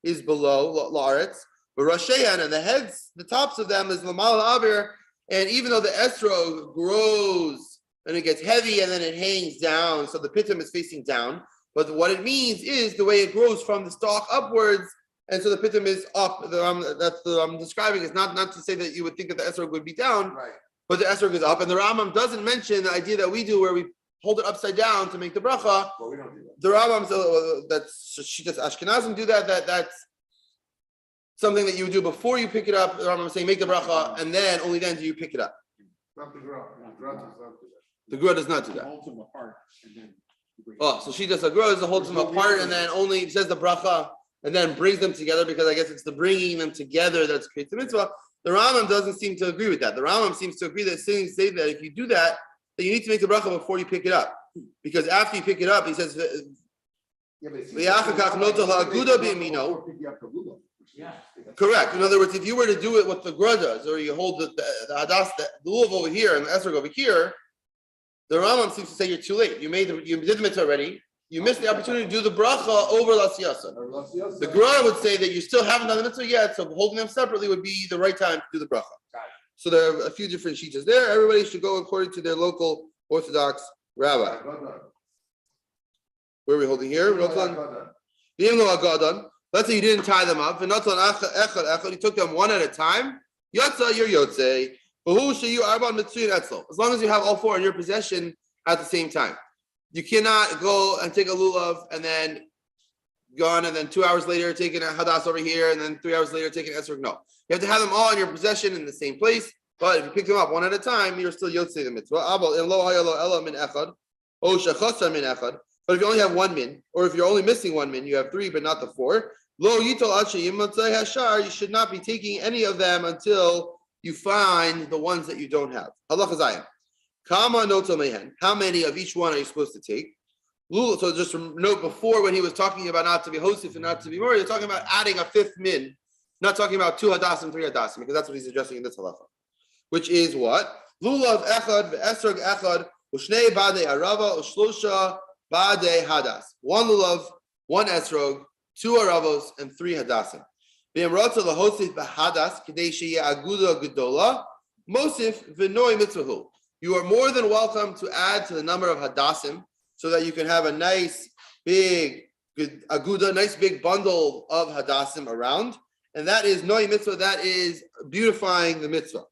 is below la'aretz. But rashehan, and the heads, the tops of them is lamal avir. And even though the esrog grows and it gets heavy and then it hangs down, so the pitum is facing down. But what it means is the way it grows from the stalk upwards, and so the pitum is up. That's what I'm describing. Is not to say that you would think that the esrog would be down, right? But the esrog is up. And the Rambam doesn't mention the idea that we do where we hold it upside down to make the bracha. Well, we don't do that. The Rambam, that's Shitas Ashkenazim do that. That's something that you would do before you pick it up. The Rambam is saying make the bracha, and then only then do you pick it up. Not the Gra. The Gra does not do that. Holds them apart and then. Oh, so she does a Gra, holds them apart, and then only says the bracha, and then brings them together, because I guess it's the bringing them together that's creates the mitzvah. The Rambam doesn't seem to agree with that. The Rambam seems to agree that say that if you do that, then you need to make the bracha before you pick it up, because after you pick it up, he says, correct. In other words, if you were to do it what the Gra does, or you hold the hadas, the lulav over here and the esrog over here, the Rambam seems to say you're too late. You did the mitzvah already. You missed the opportunity to do the bracha over lasiyasa. The Gra would say that you still haven't done the mitzvah yet, so holding them separately would be the right time to do the bracha. So there are a few different sheets there. Everybody should go according to their local Orthodox rabbi. Where are we holding here? Let's say you didn't tie them up. You took them one at a time. Yotza, you're yotze. As long as you have all four in your possession at the same time. You cannot go and take a lulav and then gone, and then 2 hours later taking a hadas over here, and then 3 hours later taking an esrog. No. You have to have them all in your possession in the same place. But if you pick them up one at a time, you're still yotze the mitzvah. But if you only have one min, or if you're only missing one min, you have three, but not the four. You should not be taking any of them until you find the ones that you don't have. How many of each one are you supposed to take? So just note, before when he was talking about not to be hostif and not to be mori, he's talking about adding a fifth min, not talking about 2 hadasim, 3 hadasim, because that's what he's addressing in this halacha. Which is what? Lulav echad ve'esrog echad u'shnei badei arava u'shlosha badei hadas. 1 lulav, 1 esrog, 2 aravos, and 3 hadasim. V'emrotza lahosif b'hadas k'dei sheyeh aguda gedola mosif v'noi mitzvahu. You are more than welcome to add to the number of hadasim so that you can have a nice big aguda, nice big bundle of hadasim around. And that is noi mitzvah, that is beautifying the mitzvah.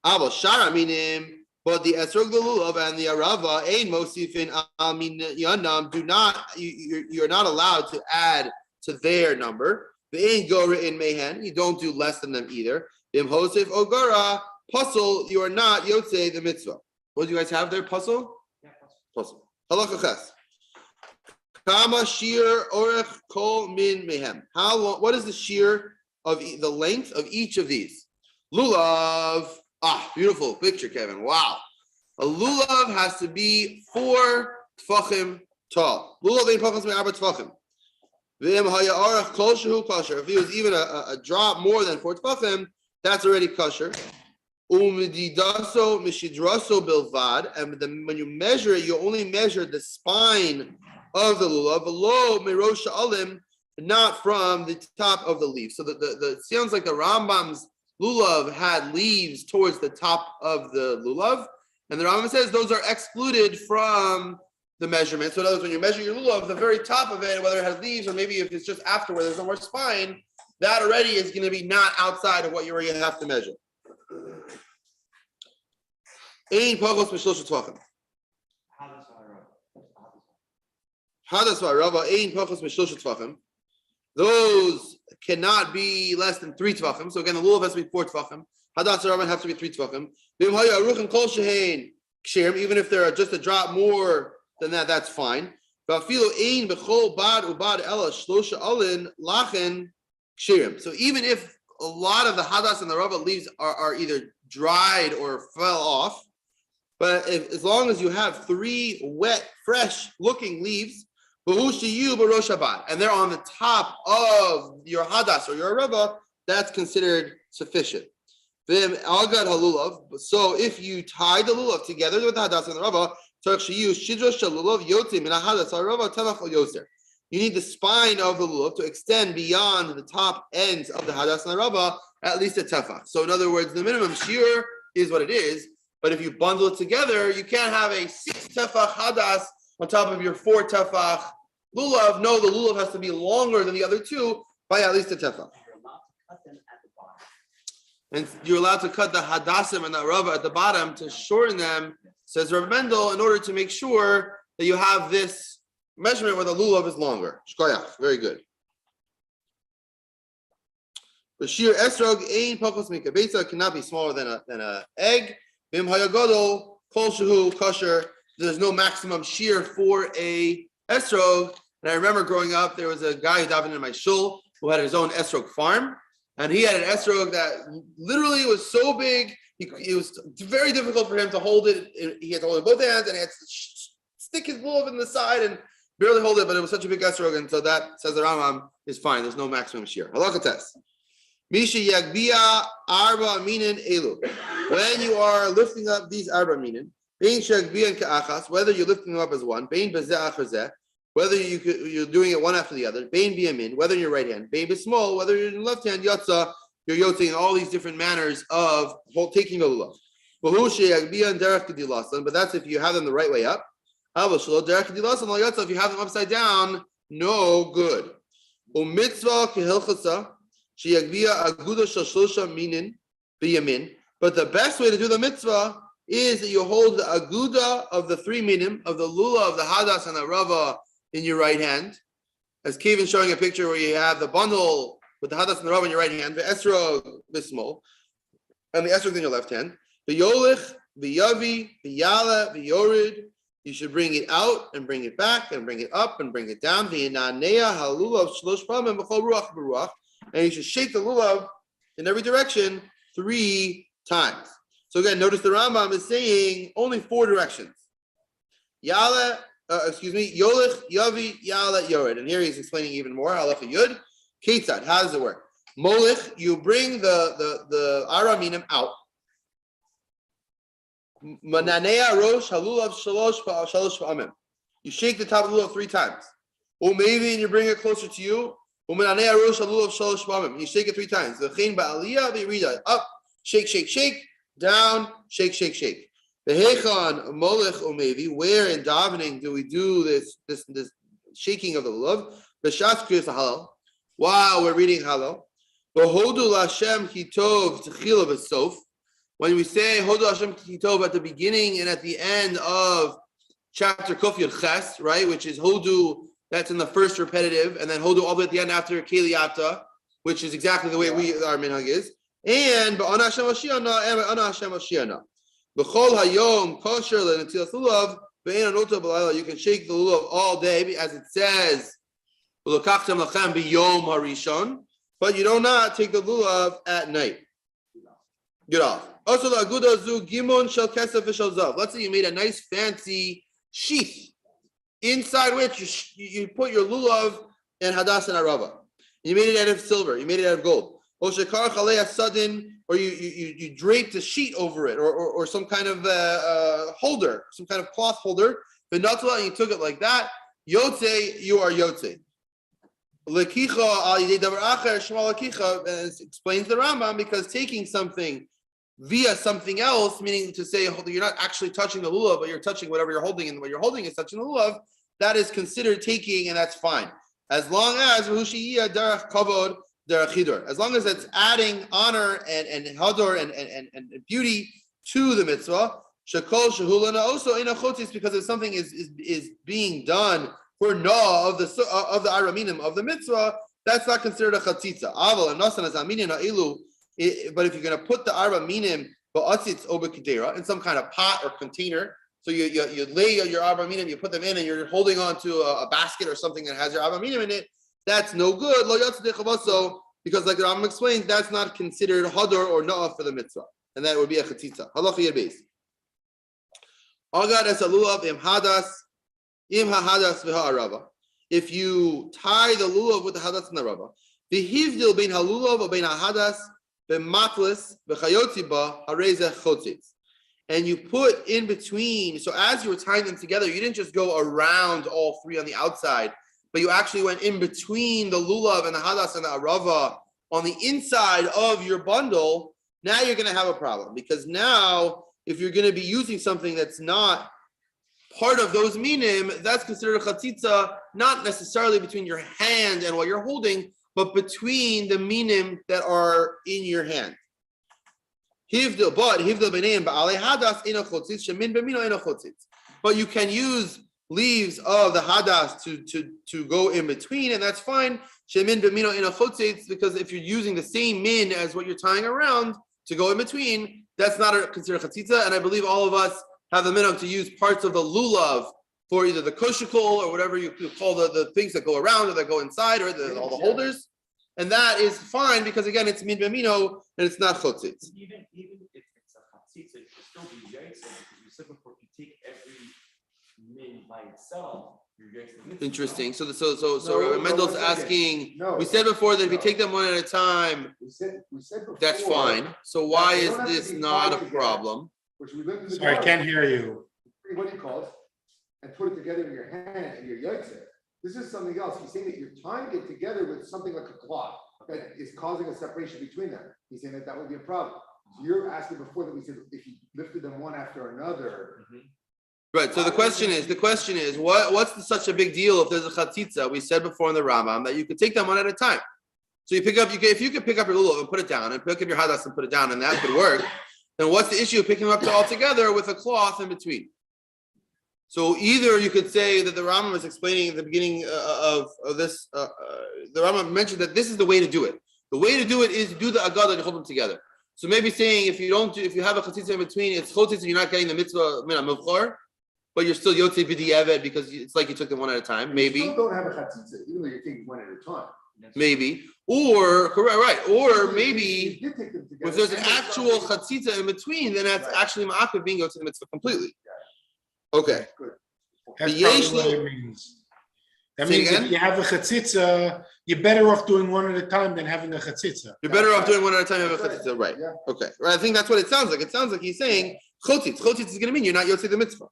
Abo shara minim, but the esrog, the lulav, and the arava, ein mosifin al min yanam, you're not allowed to add to their number. The ein gora in mehen, you don't do less than them either. Im hosif ogara, puzzle, you are not yotze the mitzvah. What do you guys have there? Puzzle? Yeah, puzzle. Halakha ches. Kama shir orech kol min mehem. How long? What is the shear of the length of each of these? Lulav. Beautiful picture, Kevin. Wow. A lulav has to be 4 tfachim tall. Lulav ein pachas me'arba tfachim. V'im haya orech kol shehu kosher. If he was even a drop more than 4 tfachim, that's already kosher. Umididaso mishidraso bilvad, and when you measure it, you only measure the spine of the lulav, below mirosh alim, not from the top of the leaf. So the sounds like the Rambam's lulav had leaves towards the top of the lulav, and the Rambam says those are excluded from the measurement. So in other words, when you measure your lulav, the very top of it, whether it has leaves or maybe if it's just after where there's no more spine, that already is going to be not outside of what you already have to measure. Ein pachos mishlosh tvachim. Hadas v'arava ein pachos mishlosh tvachim. Those cannot be less than 3 tvachim. So again, the lulav has to be 4 tvachim. Hadas v'arava have to be 3 tvachim. V'im haya aruchim kol shehein ksherim. Even if they're just a drop more than that, that's fine. V'afilu ein b'chol bad ubad ela shlosha alin lachen ksherim. So even if a lot of the hadas and the rava leaves are either dried or fell off. But as long as you have 3 wet, fresh-looking leaves, and they're on the top of your hadas or your arava, that's considered sufficient. So if you tie the lulav together with the hadas and the arava, you need the spine of the lulav to extend beyond the top ends of the hadas and the arava, at least a tefach. So in other words, the minimum shear is what it is, but if you bundle it together, you can't have a 6 tefach hadas on top of your 4 tefach lulav. No, the lulav has to be longer than the other 2 by at least a tefach. And you're allowed to cut the hadassim and the arava at the bottom to shorten them, says Rabbi Mendel, in order to make sure that you have this measurement where the lulav is longer. Shkoyach, very good. The shear esrog ein pachos mikabetza cannot be smaller than an egg. Bim hayagodol kol shehu kosher. There's no maximum shear for a esrog. And I remember growing up, there was a guy who davened in my shul who had his own esrog farm, and he had an esrog that literally was so big, it was very difficult for him to hold it. He had to hold it with both hands, and he had to stick his lulav in the side and barely hold it. But it was such a big esrog, and so that, says the Rambam, is fine. There's no maximum shear. Halakha test. Misha yagbia arba minin elu. When you are lifting up these arba minin, bein shagbia ka'achas, whether you're lifting them up as one, bein bezeh achar zeh, whether you're doing it one after the other, bein biyamin, whether in your right hand, bein bismol, whether you're in your left hand, yatsa, you're yotzing, all these different manners of taking a lulav. But that's if you have them the right way up. If you have them upside down, no good. But the best way to do the mitzvah is that you hold the aguda of the 3 minim, of the lula, of the hadas, and the rava in your right hand. As Kevin's showing a picture where you have the bundle with the hadas and the rava in your right hand, the esrog bismol, and the esrog in your left hand. The yolich, the yavi, the yala, the yorid. You should bring it out and bring it back and bring it up and bring it down. The inanea halulav shlosh pamim b'chol ruach b'ruach. And you should shake the lulav in every direction 3 times. So again, notice the Rambam is saying only 4 directions. Yolich, Yavi, Yala, Yored. And here he's explaining even more. Halacha Yud. Ketzad, how does it work? Molich, you bring the araminim out. Mananea rosh halulav shalosh pa'amim. You shake the top of the lulav 3 times. Or maybe you bring it closer to you. You shake it 3 times. Up, shake, shake, shake. Down, shake, shake, shake. The hechan molech umevi. Where in davening do we do this shaking of the lulav? The shatz kriyas halal. While we're reading halal. Hodu Lashem kitov techila v'sof. When we say Hodu Lashem kitov at the beginning and at the end of chapter Kuf Yud Ches, right, which is Hodu. That's in the first repetitive, and then Hodu all the way at the end after Keliyata, which is exactly the way our minhag is. And Ba'ana Hashem Mashiach and Ba'ana Hashem Mashiach. B'chol hayom kosher le'netilas lulav ve'en anoto b'layla. You can shake the lulav all day, as it says, V'lokachtem lachem b'yom harishon. But you do not take the lulav at night. Get off. Also, the aguda zu gimon shel kesef v'shel zav. Let's say you made a nice fancy sheath, inside which you put your lulav and hadas and arava. You made it out of silver. You made it out of gold. Or you draped a sheet over it, or some kind of holder, some kind of cloth holder. And you took it like that. Yotze, you are yotze. Explains the Rambam, because taking something via something else, meaning to say you're not actually touching the lulav, but you're touching whatever you're holding, and what you're holding is touching the lulav, that is considered taking, and that's fine. As long as as long as it's adding honor and hador and beauty to the mitzvah, shekol shehulana also in a chotis, because if something is being done for na of the araminim of the mitzvah, that's not considered a chatzitza. Aval and nasan as aminin ha'ilu. But if you're going to put the araminim ba'atzitz obekidera in some kind of pot or container, so you lay your araminim, you put them in, and you're holding on to a basket or something that has your araminim in it, that's no good. Lo yatzedei chavaso, because like the Rambam explains, that's not considered hador or na'ah for the mitzvah. and that would be a chatzitza. Halacha yud beis. Agad es lulav im hahadas v'ha'arava. If you tie the lulav with the hadas and the rava, v'hivdil bein halulav or bein hahadas b'matlis v'chayotzi ba harezeh chotzitz. And you put in between, so as you were tying them together, you didn't just go around all three on the outside, but you actually went in between the lulav and the hadas and the arava on the inside of your bundle. Now you're going to have a problem, because now if you're going to be using something that's not part of those minim, that's considered a chatzitza, not necessarily between your hand and what you're holding, but between the minim that are in your hand. But you can use leaves of the hadas to go in between, and that's fine. Because if you're using the same min as what you're tying around to go in between, that's not considered chatzitza. And I believe all of us have the minhag to use parts of the lulav for either the koshikol or whatever you call the things that go around or that go inside, or all the holders. And that is fine, because again, it's min b'mino and it's not chotzitz. Even if it's a chatzitza, it could still be yaitza, because you said before, if you take every min by itself, you're yaitza. Interesting. So Rabbi Mendel's asking. No. We said before that if you take them one at a time, We said before, that's fine. So why they is don't have to this be not a tied problem? which we lived in the Sorry, I garden. can't hear you. What do you call it? And put it together in your hand and your yaitzer. This is something else. He's saying that you're tying it together with something like a cloth that is causing a separation between them. He's saying that would be a problem. So you're asking before that we said if you lifted them one after another. Right. So the question is, what's such a big deal if there's a chatzitza? We said before in the Rambam that you could take them one at a time. So if you could pick up your lulav and put it down, and pick up your hadas and put it down, and that could work. Then what's the issue of picking them up all together with a cloth in between? So either you could say that the Rambam is explaining at the beginning of this. The Rambam mentioned that this is the way to do it. The way to do it is do the agada and you hold them together. So maybe saying if you have a chatzitza in between, it's chotzitza, you're not getting the mitzvah min ha-mivchor, but you're still yotzei b'di'evet because it's like you took them one at a time. Maybe. You still don't have a chatzitza, even though you're taking one at a time. Maybe. Or correct, right. Or maybe You did take them together. if there's an actual chatzitza in between, then that's actually ma'akev being yotzei the mitzvah completely. Okay. Good. That's Yesh probably what lo- it means. That Say means again? if you have a chatzitza, you're better off doing one at a time than having a chatzitza. You're better off doing one at a time. Have a That's chatzitza, right? Yeah. Okay. Right. I think that's what it sounds like. It sounds like he's saying chotzitz. Chotzitz is going to mean you're not yotzei the mitzvah.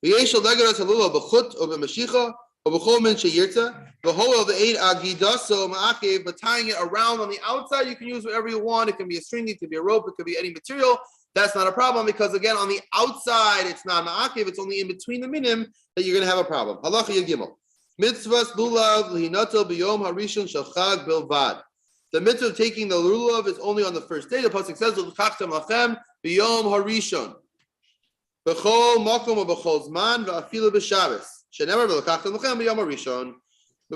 V'yesh lo legaras halula b'chut or b'mashicha or b'chol min sheyirta v'hol the eight agidaso ma'akev. But tying it around on the outside, you can use whatever you want. It can be a string, it could be a rope, it could be any material. That's not a problem, because again, on the outside, it's not ma'akev. It's only in between the minim that you're going to have a problem. Halacha yud gimel. Mitzvahs lulav lihinato b'yom harishon shel chag bilvad. The mitzvah of taking the lulav is only on the first day. The pasuk says l'chachtem lachem b'yom harishon b'chol makom or b'chol zman v'afilu b'shabbos. Shenemar v'l'chachtem lachem b'yom harishon.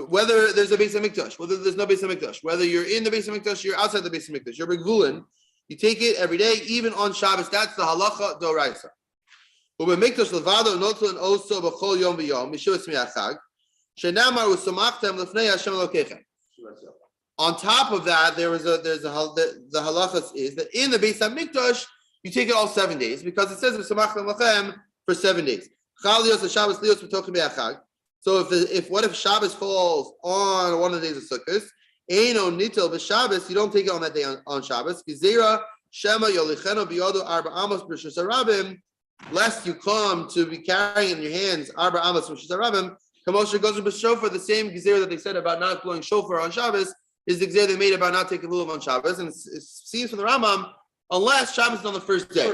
Whether there's a Beis HaMikdash, whether there's no Beis HaMikdash, whether you're in the Beis HaMikdash, you're outside the Beis HaMikdash, you're b'gvulin, you take it every day, even on Shabbos. That's the halacha d'oraisa. U'b'mikdash levado notzon oso b'chol yom v'yom mishuvas mi'achag. On top of that, the halachas is that in the Beis HaMikdash you take it all 7 days, because it says for 7 days. So if Shabbos falls on one of the days of Sukkot, you don't take it on that day on Shabbos. Lest you come to be carrying in your hands arba amos rishus harabim. Kamosha goes with shofar. The same gezerah that they said about not blowing shofar on Shabbos is the gezerah they made about not taking lulav on Shabbos. And it seems from the Rambam, unless Shabbos is on the first day.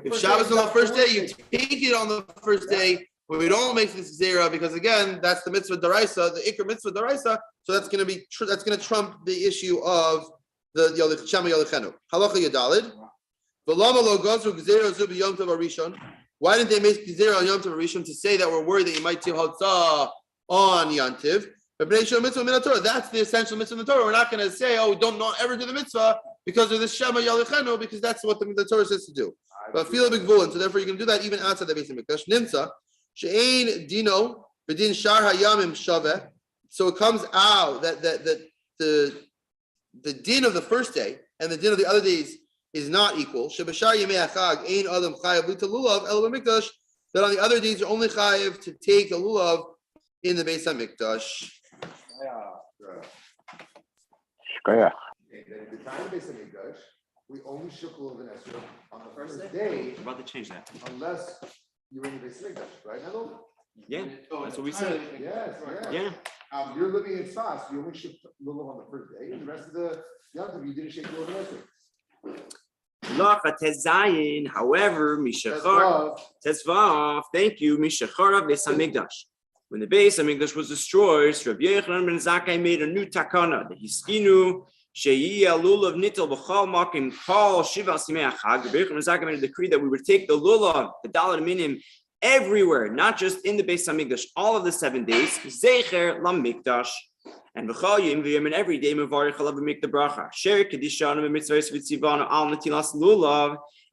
If Shabbos is on the first day, you take it on the first day. But we don't make this gezerah because again, that's the mitzvah daraisa, the ikr mitzvah daraisa. So that's going to trump the issue of the shema yolichenu. Halacha yadalid. Why didn't they make gezerah on Yom Tov Rishon to say that we're worried that you might do hotzah on Yom Tov? That's the essential mitzvah in the Torah. We're not going to say, oh, don't ever do the mitzvah because of the Shema Yalichenu, because that's what the Torah says to do. But feel a big vulin, so therefore you can do that even outside the Beis HaMikdash. Nimsa she'ein dino v'din shar hayamim shaveh. So it comes out that the din of the first day and the din of the other days is not equal. Shebashar Yemei Achag Ein Adam Chayav Lita Lulav El Mikdash. That on the other days you're only chayav to take a lulav in the Beis Hamikdash. Shkoyach. At the time of Beis Hamikdash, we only shook lulav and esrog on the first day, We're about to change that. unless you're in the Beis Hamikdash, right, Nado? Yeah, that's what we said. Yes, Yeah. You're living in Sfas, you only shook lulav on the first day, and the rest of the Yom you didn't shake lulav and esrog. Lacha tezayin, however, Mishachar, Tezvav, thank you, Mishachar Beis Hamikdash. When the Beis Hamikdash was destroyed, Rabbi Yochanan ben Zakai made a new takana. The Hiskinu, Sheiyah lulav nitel b'chal makim kol shiva simei achag. Rabbi Yochanan ben Zakai made a decree that we would take the lulav, the daled minim, everywhere, not just in the Beis Hamikdash, all of the 7 days. Zecher lamikdash. And every day, make the bracha.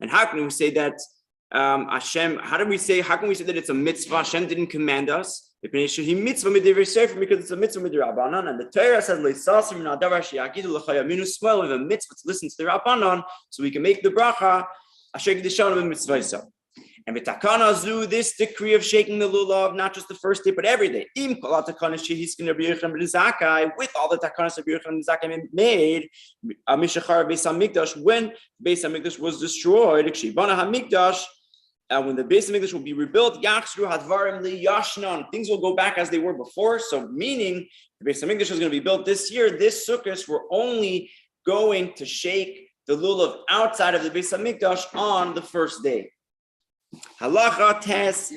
And how can we say that Hashem? How can we say that it's a mitzvah? Hashem didn't command us. Because it's a mitzvah midrabanan. And the Torah says, we have a mitzvah to listen to the Rabbanan, so we can make the bracha. And with takana zu, this decree of shaking the lulav, not just the first day, but every day. With all the takanas of Rabbi Yochanan ben Zakai made, Mishachar Beis Hamikdash, when Beis Hamikdash was destroyed, when the Beis Hamikdash will be rebuilt, things will go back as they were before. So meaning the Beis Hamikdash is going to be built this year. This sukkos, we're only going to shake the lulav outside of the Beis Hamikdash on the first day. Halacha tes,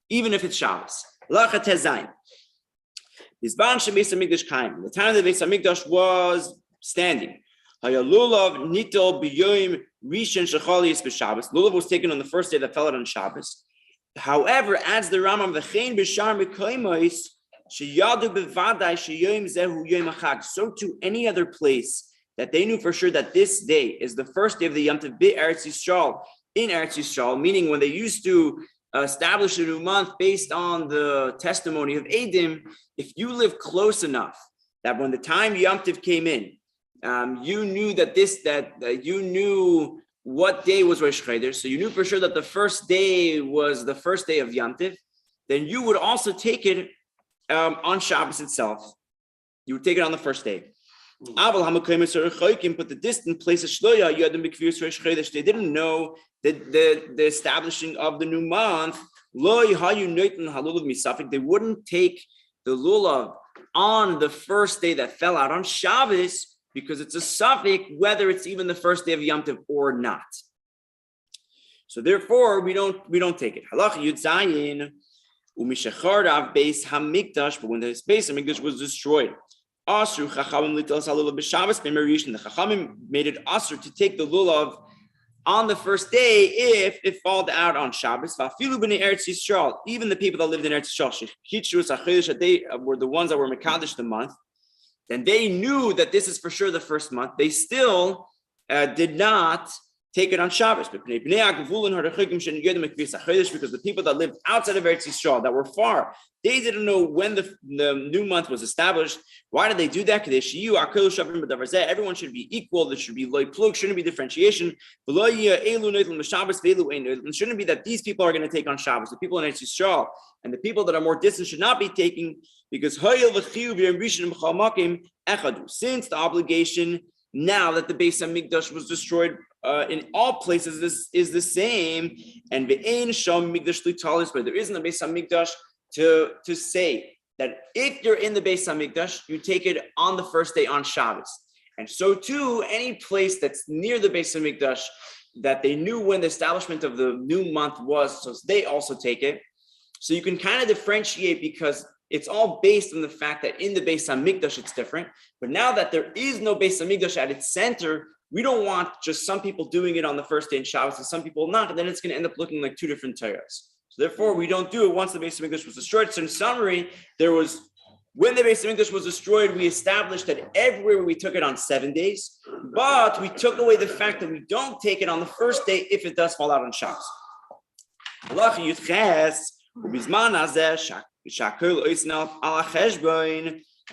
even if it's Shabbos. Halacha tes zayin. Bizban shebeis hamikdash kaim. The time the Beis Hamikdash was standing. Hayalulav nitel biyoyim rishon shechalius b'Shabbos. Lulav was taken on the first day that fell out on Shabbos. However, adds the Rambam, v'chein b'shar mekoymois sheyadu b'vadai sheyoyim zehu yoyim achag. So to any other place that they knew for sure that this day is the first day of the Yom Tov Eretz Yisrael. In Eretz Yisrael, meaning when they used to establish a new month based on the testimony of Eidim, if you live close enough that when the time Yom Tov came in, you knew you knew what day was Rosh Chodesh, so you knew for sure that the first day was the first day of Yom Tov, then you would also take it on Shabbos itself. You would take it on the first day. But the distant places, they didn't know the establishing of the new month. They wouldn't take the lulav on the first day that fell out on Shabbos because it's a suffix whether it's even the first day of Yom Tov or not. So therefore, we don't take it. Halacha Yud Zayin u'mishacharav Beis Hamikdash, but when the Beis Hamikdash was destroyed. Asur Chachamim litel halulav b'Shabbos b'Merishon. The Chachamim made it asur to take the lulav on the first day if it fell out on Shabbos. V'afilu b'nei Eretz Yisrael, even the people that lived in Eretz Yisrael, they were the ones that were mekadosh the month. Then they knew that this is for sure the first month. They still did not take it on Shabbos. Because the people that lived outside of Eretz Yisrael, that were far, they didn't know when the new month was established. Why did they do that? Everyone should be equal. There should be loy plug, shouldn't be differentiation. It shouldn't be that these people are going to take on Shabbos. The people in Eretz Yisrael and the people that are more distant should not be taking, because since the obligation now that the Beis Hamikdash was destroyed in all places, this is the same, and ve'ein sham mikdash litalis, but there isn't a Beis Hamikdash to say that if you're in the Beis Hamikdash, you take it on the first day on Shabbos. And so too, any place that's near the Beis Hamikdash that they knew when the establishment of the new month was, so they also take it. So you can kind of differentiate because it's all based on the fact that in the Beis Hamikdash it's different. But now that there is no Beis Hamikdash at its center, we don't want just some people doing it on the first day in Shabbos and some people not, and then it's going to end up looking like two different Torahs. So therefore, we don't do it once the Beis Hamikdash was destroyed. So in summary, when the Beis Hamikdash was destroyed, we established that everywhere we took it on 7 days, but we took away the fact that we don't take it on the first day if it does fall out on Shabbos.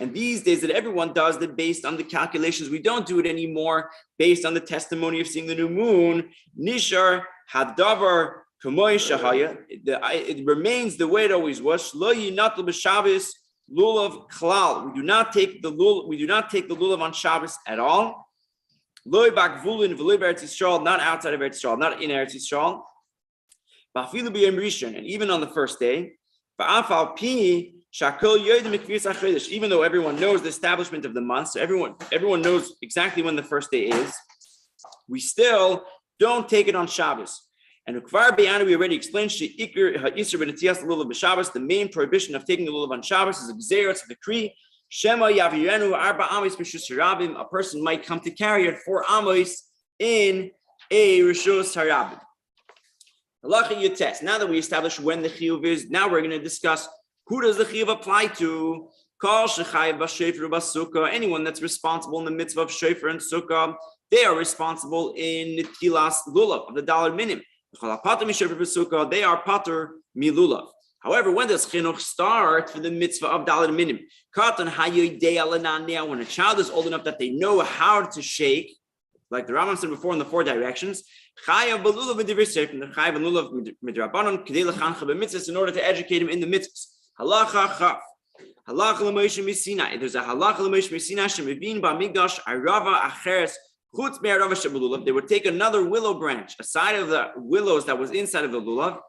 And these days that everyone does that based on the calculations, we don't do it anymore based on the testimony of seeing the new moon. Nishar hadavar kamoy shahaya. It remains the way it always was. Lo yinatul b'Shabbos lulav klal. We do not take the lulav on Shabbos at all. Lo bakvulin v'lo b'Eretz Yisrael, not outside of Eretz Yisrael, not in Eretz Yisrael. B'afilu b'yom rishon, and even on the first day. Ba'afal pi. Even though everyone knows the establishment of the month, so everyone knows exactly when the first day is, we still don't take it on Shabbos. And we already explained the main prohibition of taking the lulav on Shabbos is a gzeira, it's a decree. A person might come to carry it 4 amos in a rishus harabim. Now that we established when the chiyuv is, now we're going to discuss who does the chiyuv apply to? Anyone that's responsible in the mitzvah of shofar and sukkah, they are responsible in netilas lulav of the dollar minimum. They are pater milulav. However, when does chinuch start for the mitzvah of dollar minimum? When a child is old enough that they know how to shake, like the Rambam said before in the 4 directions, in order to educate him in the mitzvahs. Halacha chaf. Halacha l'Moshe Sinai. There's a halacha l'Moshe Sinai shemivin ba'migdash arava acheres chutz me'arava shebelulav. They would take another willow branch, a side of the willows that was inside of the lulav.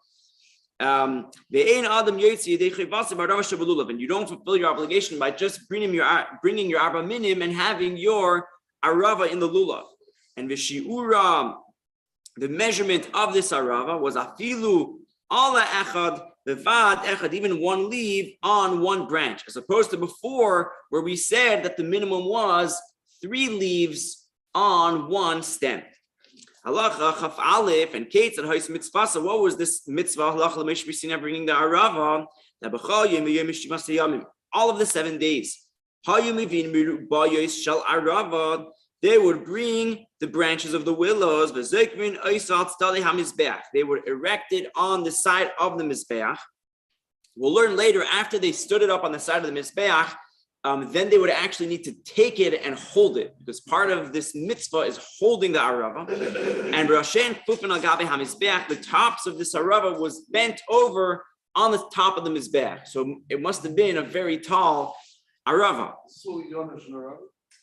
Ve'ein adam yotzi yedei chayvasa ba'arava shebelulav. And you don't fulfill your obligation by just bringing your arba minim and having your arava in the lulav. And v'shiura, the measurement of this arava was afilu ala echad. Even 1 leaf on 1 branch, as opposed to before where we said that the minimum was 3 leaves on 1 stem. Halacha chaf aleph and Kate said hois mitzvah. So what was this mitzvah? Halacha l'meish b'sina bringing the arava. All of the 7 days. They would bring the branches of the willows. They would erect it on the side of the mizbeach. We'll learn later, after they stood it up on the side of the mizbeach, then they would actually need to take it and hold it, because part of this mitzvah is holding the arava. And the tops of this arava was bent over on the top of the mizbeach. So it must have been a very tall arava.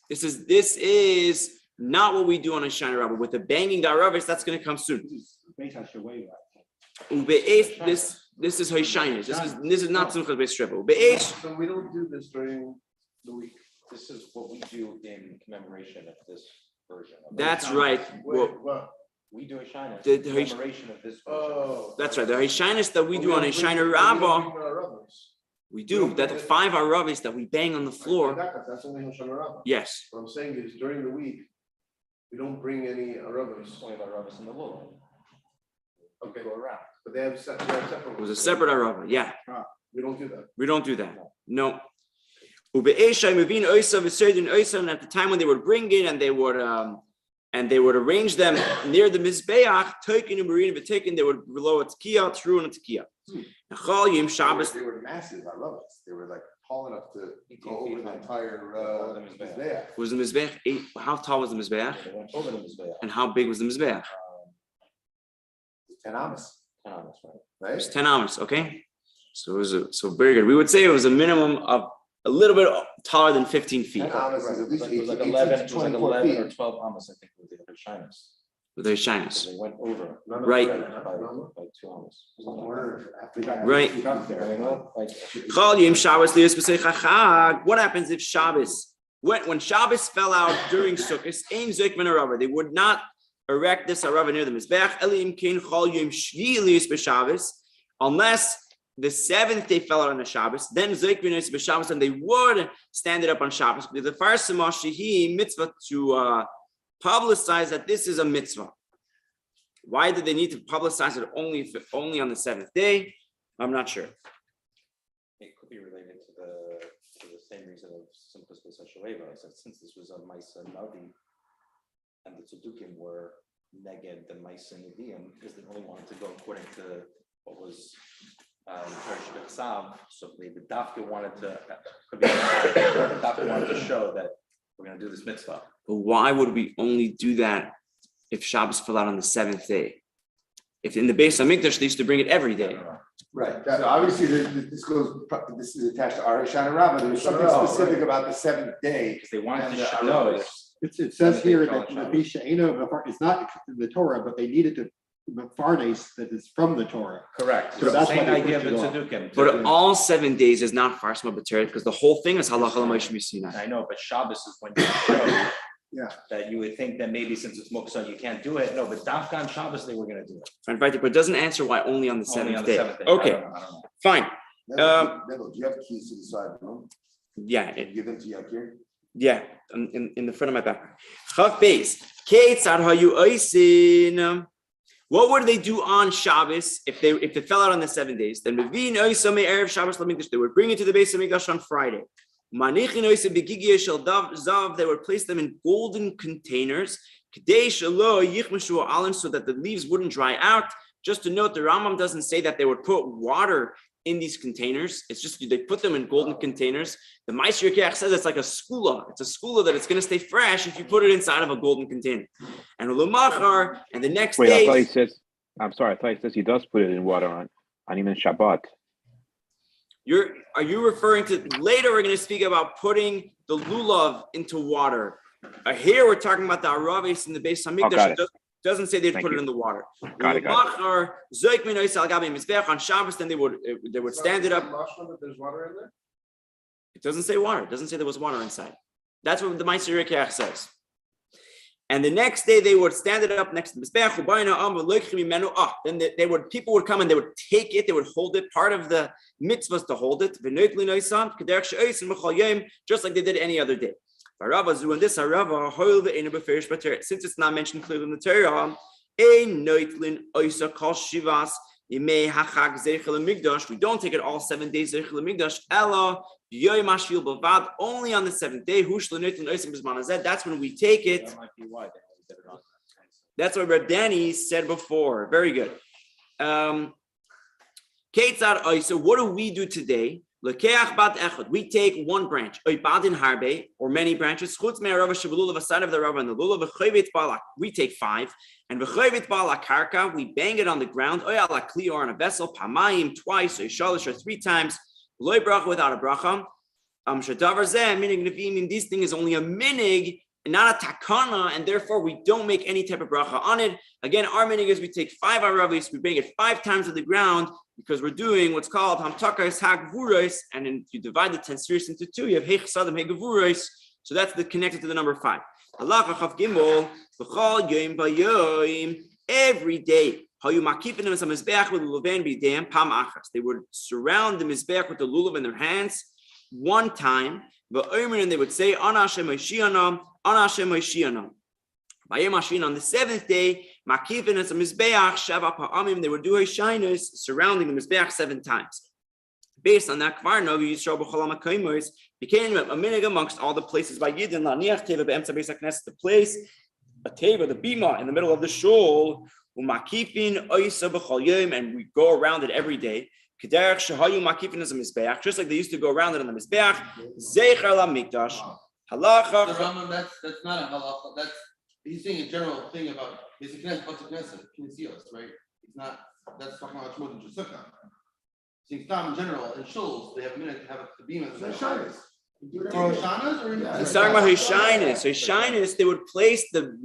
This is not what we do on a shiner Rabbi. With the banging the aravis, that's going to come soon. This is Hoshainis. This is not Simchas Beis Sheva. So we don't do this during the week. This is what we do in commemoration of this version. That's right. We do a shiner The commemoration of this version. Oh, that's right. The Hoshainis that we do on a shiner Rabbi. We do that 5 aravis that we bang on the floor. That's only Hoshana Rabbah. Yes. What I'm saying is during the week, we don't bring any aravis. Only about aravis in the wool. Okay. Go around. But they have separate. It was a separate arava. Yeah. We don't do that. We don't do that. No. And at the time when they would bring it and they would arrange them near the mizbeach, they would blow a tekiah through and a tekiah. They were massive aravis. They were like tall enough to go over the entire mizbeach. Was the mizbeach how tall was the mizbeach? They went over the mizbeach. And how big was the mizbeach? 10 amas. 10 amos, right? It was 10 amos, okay? So it was so very good. We would say it was a minimum of a little bit taller than 15 feet. 10 amas is at least It was like 18 11, to 24 or feet. 12 amos, I think, with the shiners. With those shyness. They went over Right. by 2 amos. Right. What happens if Shabbos, when Shabbos fell out during Sukkot, they would not erect this arava near the mizbeach, unless the 7th day fell out on the Shabbos, then Shabbos, and they would stand it up on Shabbos. The first mitzvah to publicize that this is a mitzvah. Why did they need to publicize it only on the 7th day? I'm not sure. It could be related to the same reason of Simchas Beis HaShoeva. Since this was a Maisa Navi, and the Tzedukim were neged the Maisa Neviim because they only wanted to go according to what was So the Dafka wanted to show that we're going to do this mitzvah. But why would we only do that if Shabbos fell out on the seventh day? If in the Beis Hamikdash they used to bring it every day. Right, so obviously, this is attached to our Hoshana Rabbah, there was something specific about the seventh day. Because they wanted And to the show. It says here that it's not in the Torah, but they needed to farnes that is from the Torah. Correct. So So the that's same why they idea of the pushed it off. Tzedukim. But all 7 days is not Farsma B'Torah because the whole thing is Halacha L'Moshe Sinai. I know, but Shabbos is when you show Yeah. that you would think that maybe since it's Muktzah, you can't do it. No, but Dafka on Shabbos, they were going to do it. Fine, but it doesn't answer why only on the Only on seventh the day. seventh day. Okay, I don't know. fine. Neville, do you have keys to the side room? Yeah, Can you give them to Yakir? yeah, in the front of my back. Chaf Beis. Ketzad hayu oisin. What would they do on Shabbos if they fell out on the 7 days? Then Mevin oisame erev Shabbos lamikdash. They would bring it to the Beis Hamikdash on Friday. Manichin oisam begigiyah shel zav. They would place them in golden containers. Kadei shelo yichmashu alim, so that the leaves wouldn't dry out. Just to note, the Rambam doesn't say that they would put water in these containers. It's just they put them in golden containers. The Meister Yekach says it's like a skula. It's a skula that it's going to stay fresh if you put it inside of a golden container. And Ulumachar, and the next Wait, I day. thought he says. I'm sorry. I thought he says he does put it in water on even Shabbat. Are you referring to later? We're going to speak about putting the lulav into water. Here we're talking about the aravis in the Beis Hamikdash. It doesn't say they'd Thank put you. it in the water. Got it. On Shabbos, then they would stand it up. There's water in there? It doesn't say water. It doesn't say there was water inside. That's what the Meister Yekach says. And the next day they would stand it up next to the Mizbeach. Then people would come and they would take it, they would hold it. Part of the mitzvahs to hold it, just like they did any other day. Since it's not mentioned clearly in the Torah, we don't take it all 7 days. Only on the seventh day. That's when we take it. That might be why they did it on. That's what Reb Danny said before. Very good. So what do we do today? We take one branch, or many branches. Aside of the Rav and the Lulav, we take 5, and we bang it on the ground, or on a vessel, twice, or 3 times, without a bracha. This thing is only a minig, not a takana, and therefore we don't make any type of bracha on it. Again, our minig is we take 5 aravis, we bring it 5 times to the ground, because we're doing what's called hamtakas hagvuros, and then you divide the 10 series into 2, you have heichsadim hegavuros, so that's connected to the number 5. Halacha chav gimel b'chol yom b'yom, every day. They would surround the mizbeach with the lulav in their hands one time, and they would say, Ana Hashem Moshiach, Ana Hashem Moshiach. On the 7th day, Makifin as a mizbeach sheva pa'amim, they would do a shyness surrounding the mizbeach 7 times. Based on that, Kvar Novi Yisrael b'cholam ha'kaimos became a minig amongst all the places by Yidden laniach teva be'emtza beis hakneses, the place, a teva, the bima in the middle of the shul, u'makifin oisa b'chol yom, and we go around it every day. Kederach shehayu makifin as a mizbeach, just like they used to go around it on the mizbeach. Zecher lamikdash halacha. The Rambam, that's not a halacha. He's saying a general thing about his kinesios, right? It's not. That's talking about more than just sukkah. He's in general in shuls they have a minute to have the beam as a shyness. He's talking about his shyness. So shyness, they would place the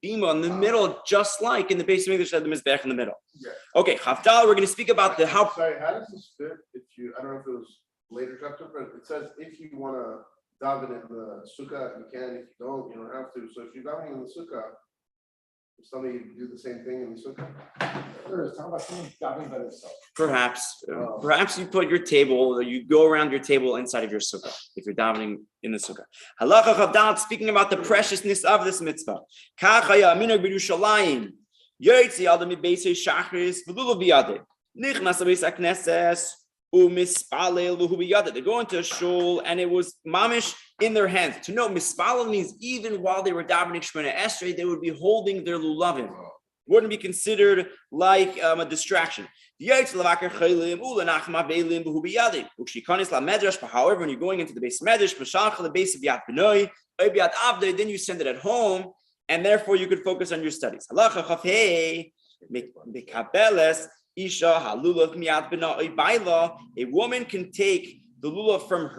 bima in the middle, just like in the Beis Hamikdash had the mizbeach in the middle. Yeah. Okay, Haftal, we're going to speak about the how. Sorry, how does this fit? If you, I don't know if it was later chapter, but it says if you want to daven in the sukkah, you can. If you don't have to. So if you're davening in the sukkah, if somebody do the same thing in the sukkah. Sure, it's talking about someone davening by themselves. Perhaps you put your table, or you go around your table inside of your sukkah if you're davening in the sukkah. Halacha Chavdal, speaking about the preciousness of this mitzvah. Kachaya minag b'Yerushalayim yotzi adam mibeisei shachris v'lulav biyadeh nichnas beis hakneses u'mispalel v'hu biyadeh. They go into a shul and it was mamish in their hands. To know mispalel means even while they were davening Shemona Esrei, they would be holding their lulavim. wouldn't be considered like a distraction. However, when you're going into the base medrash, the base of Yad Benoi, then you send it at home, and therefore you could focus on your studies. A woman can take the lulav from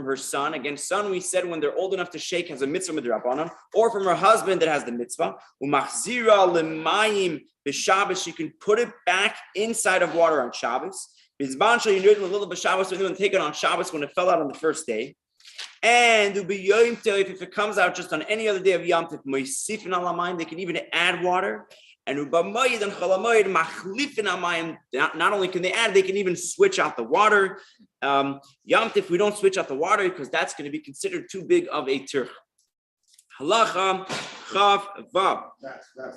her son. Again, son, we said when they're old enough to shake has a mitzvah midrabanan, or from her husband that has the mitzvah. Umachzira lemayim b'Shabbos, she can put it back inside of water on Shabbos. Bizban shel yinod l'lulav b'Shabbos, when they take it on Shabbos when it fell out on the first day. And if it comes out just on any other day of Yom Tov, moisifin alamayim, they can even add water. And ubamayid and chalamayid machlifin amayim. Not only can they add, they can even switch out the water. Yom Tov, we don't switch out the water because that's going to be considered too big of a tirch. Halacha chav vav.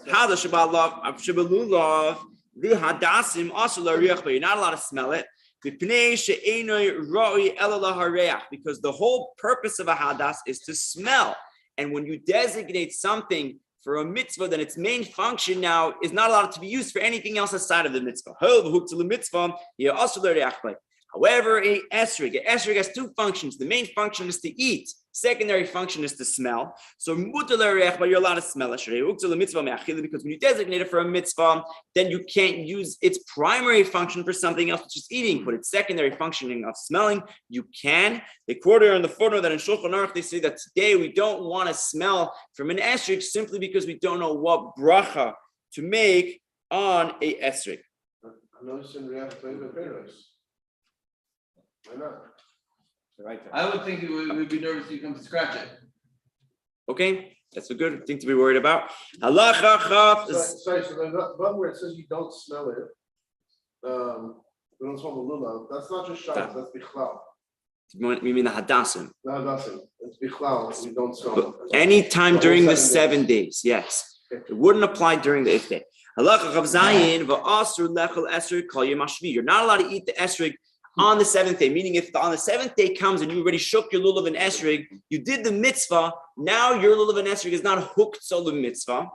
Hada shabalav shabalulav the hadasim also lariach, but you're not allowed to smell it. Because the whole purpose of a hadas is to smell. And when you designate something for a mitzvah, then its main function now is not allowed to be used for anything else aside of the mitzvah. However, a esrog has two functions. The main function is to eat. Secondary function is to smell. So but you're allowed to smell it. Because when you designate it for a mitzvah, then you can't use its primary function for something else, which is eating, but its secondary functioning of smelling, you can. They quote here in the footnote that in Shulchan Aruch, they say that today we don't want to smell from an esrog simply because we don't know what bracha to make on a esrog. Why not? I would think it would be nervous if you come to scratch it. Okay, that's a good thing to be worried about. Halacha chaf. Sorry, so the one where it says you don't smell it, we don't smell the lulav. That's not just Shabbos, that's bichlal. You mean the hadasim? The hadasim, it's bichlal. We don't smell it. Anytime during the 7 days, yes. It wouldn't apply during the 8th day. Halacha chav zayin va'asur lechel esrog kol yom hashvi. You're not allowed to eat the esrog on the 7th day, meaning if on the 7th day comes and you already shook your lulav and esrog, you did the mitzvah, now your lulav and esrog is not hooked to the mitzvah.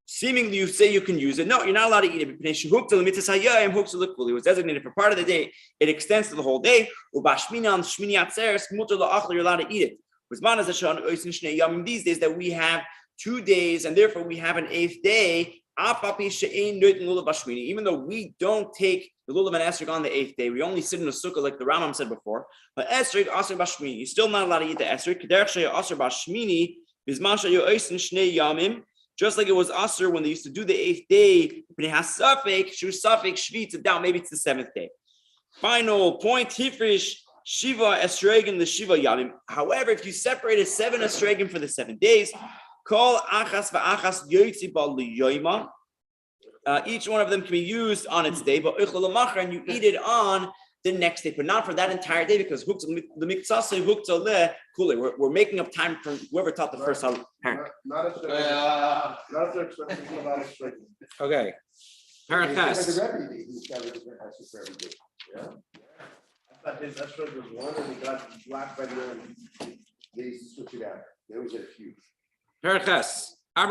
Seemingly you say you can use it. No, you're not allowed to eat it. It was designated for part of the day. It extends to the whole day. You're allowed to eat it. These days that we have 2 days and therefore we have an 8th day, even though we don't take the lulav and esrog on the 8th day, we only sit in a sukkah like the Rambam said before. But esrog asur bashmini, you're still not allowed to eat the esrog. Just like it was asur when they used to do the 8th day. Maybe it's the 7th day. Final point: Hifrish shiva esrogim the shiva yamim. However, if you separated 7 esrogim for the 7 days, call achas va'achas yoytzi bal liyoyma. Each one of them can be used on its day, but and you eat it on the next day, but not for that entire day because we're making up time from whoever taught the first parent. Not if they're expecting a lot of striking. Okay. Parent Ches. Yeah. I thought his esrog was one and he got black by the end. They used to switch it out. They always had a few. Parent Ches. The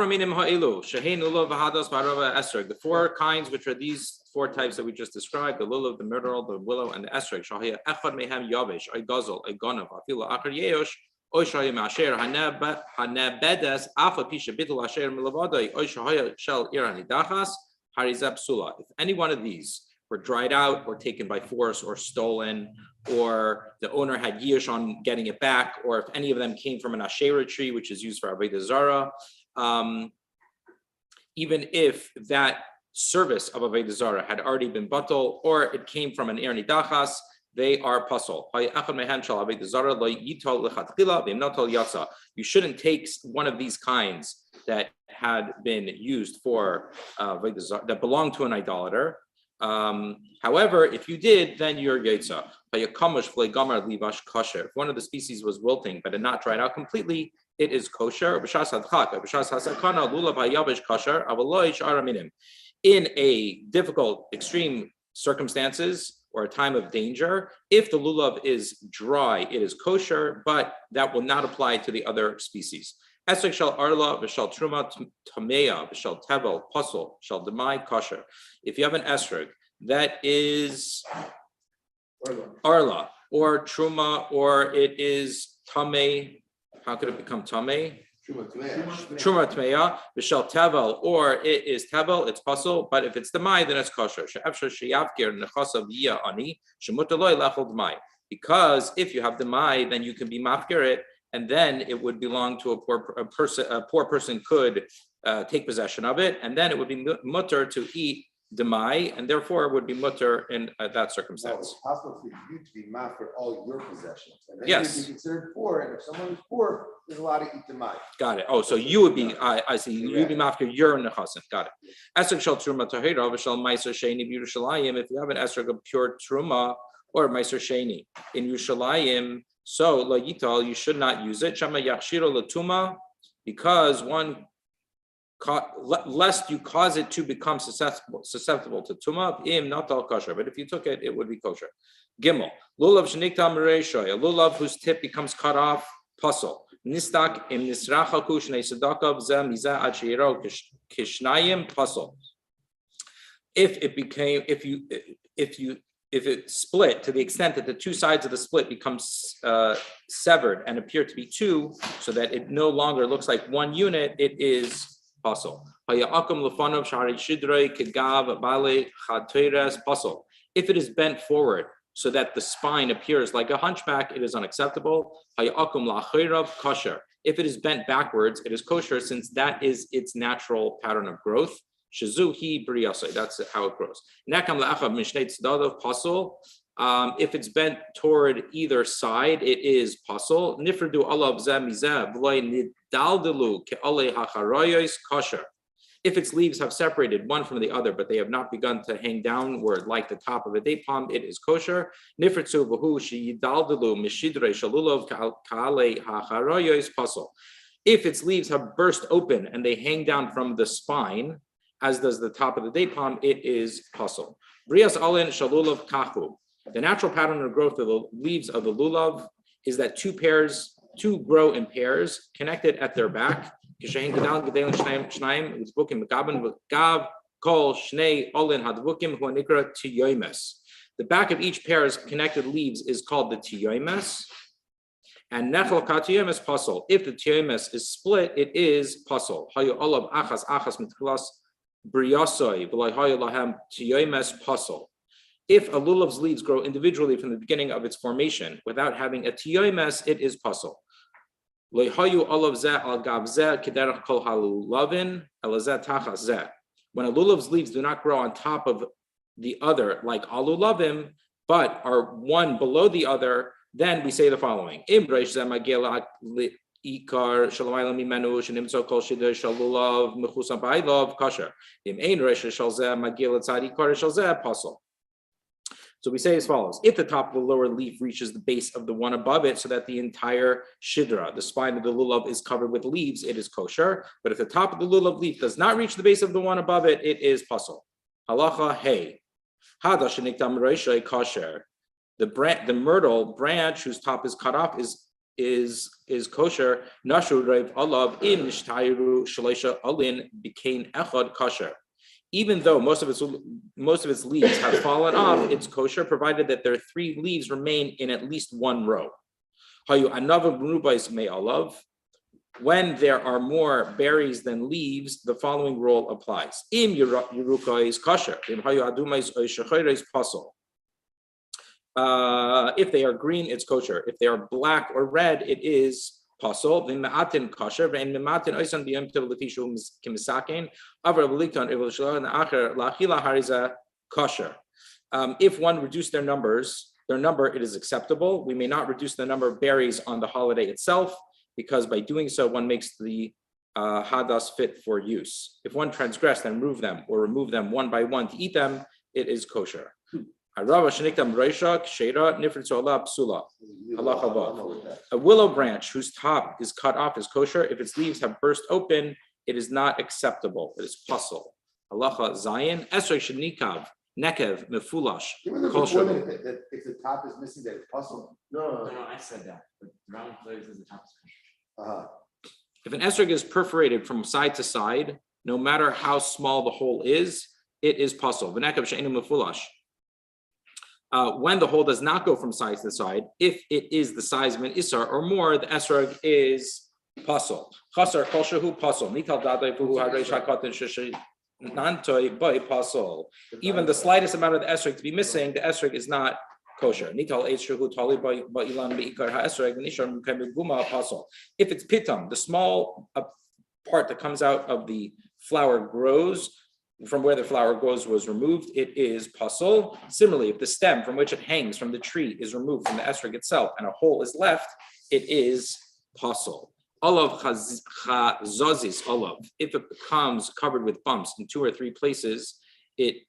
4 kinds, which are these 4 types that we just described: the lulav, the myrtle, the willow, and the esrog. If any one of these were dried out or taken by force or stolen, or the owner had yish on getting it back, or if any of them came from an asherah tree, which is used for avodah zarah, even if that service of avodah zarah had already been batal, or it came from an ir nidachas, they are pasul. You shouldn't take one of these kinds that had been used for avodah zarah, that belonged to an idolater. However, if you did, then you're yetza. If one of the species was wilting but had not dried out completely, it is kosher. In a difficult, extreme circumstances or a time of danger, if the lulav is dry, it is kosher, but that will not apply to the other species. Esrog shall arla v'shal truma tamea v'shal tevel puzzle shall demai kosher. If you have an esrog that is arla or truma or it is tame, how could it become tame? Truma tmeya v'shal tevel, or it is tevel, it's puzzle. But if it's demai, then it's kosher. She'efshar sheyavkir nechasav yia ani shemutar lo lechol demai. Because if you have demai, then you can be mafkir it, and then it would belong to a poor person. A poor person could take possession of it, and then it would be mutter to eat demai, and therefore it would be mutter in that circumstance. It's possible for you to be mad for all your possessions. And then Yes. you'd be considered poor, and if someone is poor, there's a lot of eat the mind. Got it. Oh, so you would be, I see, you'd be mafkir, you're in the chasen. Got it. Esrog shel truma tahira v'shel meiser sheni b'Yerushalayim. If you have an esrog of pure truma or meiser sheni in Yerushalayim, so lo yital, you should not use it. Shama yachshiro latuma, because one, lest you cause it to become susceptible to tuma, im not all kosher. But if you took it, it would be kosher. Gimel, lulav shenikta mereishoy, a lulav whose tip becomes cut off, puzzle. Nistak im nisracha kushnei sedakav zeh mizeh ad sheiro kishnayim puzzle. If it split to the extent that the two sides of the split becomes severed and appear to be two, so that it no longer looks like one unit, it is puzzle. If it is bent forward so that the spine appears like a hunchback, it is unacceptable. If it is bent backwards, it is kosher, since that is its natural pattern of growth. Shizuhi briyasai, that's how it grows. If it's bent toward either side, it is puzzle. Nifrdu alav zemizeh v'loy nidaldilu ke'olei hacharoyos kosher. If its leaves have separated one from the other, but they have not begun to hang downward like the top of a date palm, it is kosher. Nifrtzu v'hu sheyidaldilu mishidrei shalulov ka'alei hacharoyos puzzle. If its leaves have burst open and they hang down from the spine, as does the top of the date palm, it is puzzle. Brias alin shalulav kachu. The natural pattern of growth of the leaves of the lulav is that two grow in pairs connected at their back. The back of each pair's connected leaves is called the tiyomes. And nechel katiyomes puzzle. If the tiyomes is split, it is puzzle. Hayu olav achas mitchilas briyasoi v'loy hayu lahem tiyomes puzzle. If a lulav's leaves grow individually from the beginning of its formation without having a tiyomes, it is puzzle. When a lulav's leaves do not grow on top of the other like alulavim, but are one below the other, then we say the following. So we say as follows: if the top of the lower leaf reaches the base of the one above it, so that the entire shidra, the spine of the lulav, is covered with leaves, it is kosher. But if the top of the lulav leaf does not reach the base of the one above it, it is pasul. Halacha hey, hada sheniktam reishay kosher. The myrtle branch whose top is cut off is kosher. Nashu reiv alav im nishtayru shleisha alin became echad kosher. Even though most of its leaves have fallen off, it's kosher, provided that their three leaves remain in at least one row. When there are more berries than leaves, the following rule applies. If they are green, it's kosher. If they are black or red, it is puzzle. If one reduced their number, it is acceptable. We may not reduce the number of berries on the holiday itself, because by doing so, one makes the hadas fit for use. If one transgressed and remove them one by one to eat them, it is kosher. A willow branch whose top is cut off is kosher. If its leaves have burst open, it is not acceptable. It is puzzle. Halacha zayin esrei shenikav nekev mefulash kosher. If the top is missing, that it's puzzle. No, I said that. But Rambam says the top is kosher. If an esrog is perforated from side to side, no matter how small the hole is, it is pasul. When the hole does not go from side to side, if it is the size of an isar or more, the esrog is pasul. Chasar kol shehu pasul. Nital dadai fuhu hareish hakotin sheshi nantoi by pasul. Even the slightest amount of the esrog to be missing, the esrog is not kosher. Nital eitz shehu tali by ilan beikar haesrog nishar mukemid guma pasul. If it's pitam, the small part that comes out of the flower grows from where the flower grows was removed, it is pasul. Similarly, if the stem from which it hangs from the tree is removed from the esrog itself and a hole is left, it is pasul. Olav chazazis olav. If it becomes covered with bumps in 2 or 3 places, it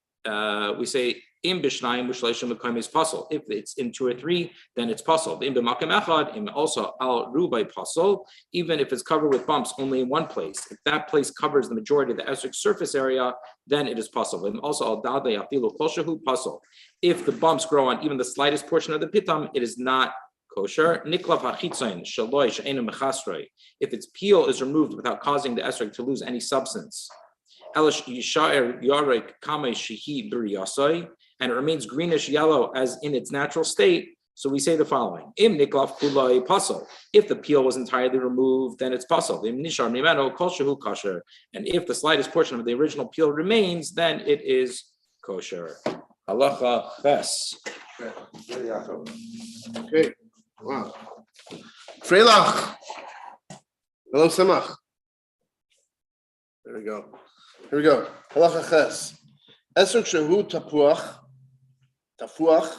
we say im b'shnayim b'shleishim l'kayim is pasul. If it's in 2 or 3, then it's pasul. Im b'makom echad, im also al rubai pasul. Even if it's covered with bumps only in 1 place, if that place covers the majority of the esrog surface area, then it is pasul. Im also al dadei afilu kol shehu pasul. If the bumps grow on even the slightest portion of the pitam, it is not kosher. Niklav hachitzain shaloi she'enu mechasroi. If its peel is removed without causing the esrog to lose any substance, elish yishaer yarek kamei shehi b'riyasai, and it remains greenish yellow as in its natural state. So we say the following: Im niklav kulai pasul. If the peel was entirely removed, then it's pasul. Im nishar mimeno kol shehu kosher. And if the slightest portion of the original peel remains, then it is kosher. Halacha ches. Okay. Wow. Freilach. Hello, Samach. There we go. Here we go. Halacha ches. Esrog shehu tafuach,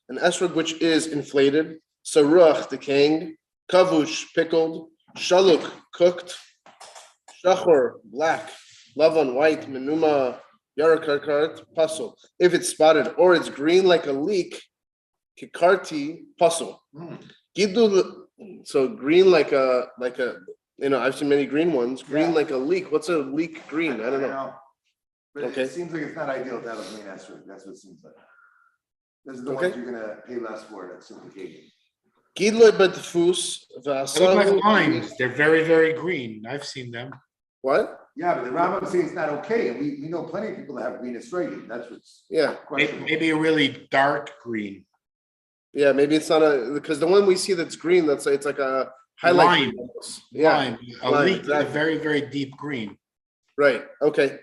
an esrog which is inflated, saruach, decaying, kavush, pickled, shaluk, cooked, shachor, black, lavan, white, menuma, yarakarkart, pasul. If it's spotted or it's green like a leek, kikarti, pasul. Gidul, so green like a, I've seen many green ones. Green like a leek. What's a leek green? I don't know. But Okay. it seems like it's not ideal to have a main esrog. That's what it seems like. Those are the ones you're gonna pay less for. That's simplification. Gidloy betfus They look like limes. They're very, very green. I've seen them. What? Yeah, but the Rambam saying it's not okay, and we know plenty of people that have green esrogim. That's what's questionable. Maybe a really dark green. Yeah, maybe it's not because the one we see that's green, it's like a highlight. Lime. Yeah. Lime. A Lime, leek, exactly. a very, very deep green. Right. Okay.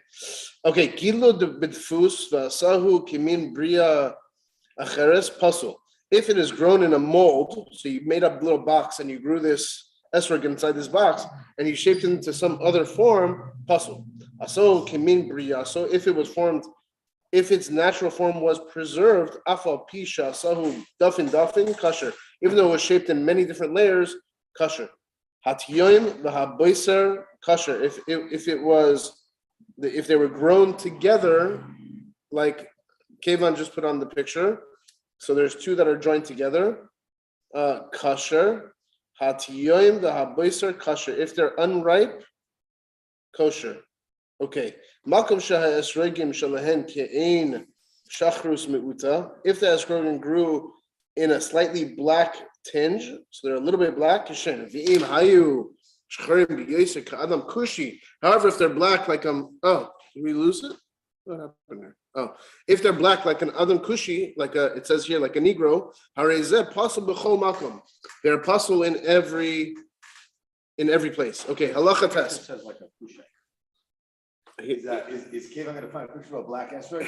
Gidlo de betfus vasahu kimin bria acheres pasul. If it is grown in a mold, so you made up a little box and you grew this esrog inside this box and you shaped it into some other form, pasul. Aso kimin bria. So if it was formed, if its natural form was preserved, afal pisha sahu dafin kosher. Even though it was shaped in many different layers, kosher. Hatiyoim v'haboiser kosher. If they were grown together, like Kevan just put on the picture. So there's 2 that are joined together. Kosher. Hatiyoim v'haboiser kosher. If they're unripe, kosher. Okay. Makom shaha esrogim shalahen ke'ein shachrus meuta. If the esrogim grew in a slightly black tinge, so they're a little bit black, kishen v'im hayu shcharim b'yosek ka'adam kushi. However, if they're black like did we lose it? What happened there? Oh, if they're black like an adam kushi, it says here like a Negro, harezeh pasul b'chol makom. They're pasul in every place. Okay, halacha test. It says like a kusha. Is Kevin going to find a picture of a black esrog?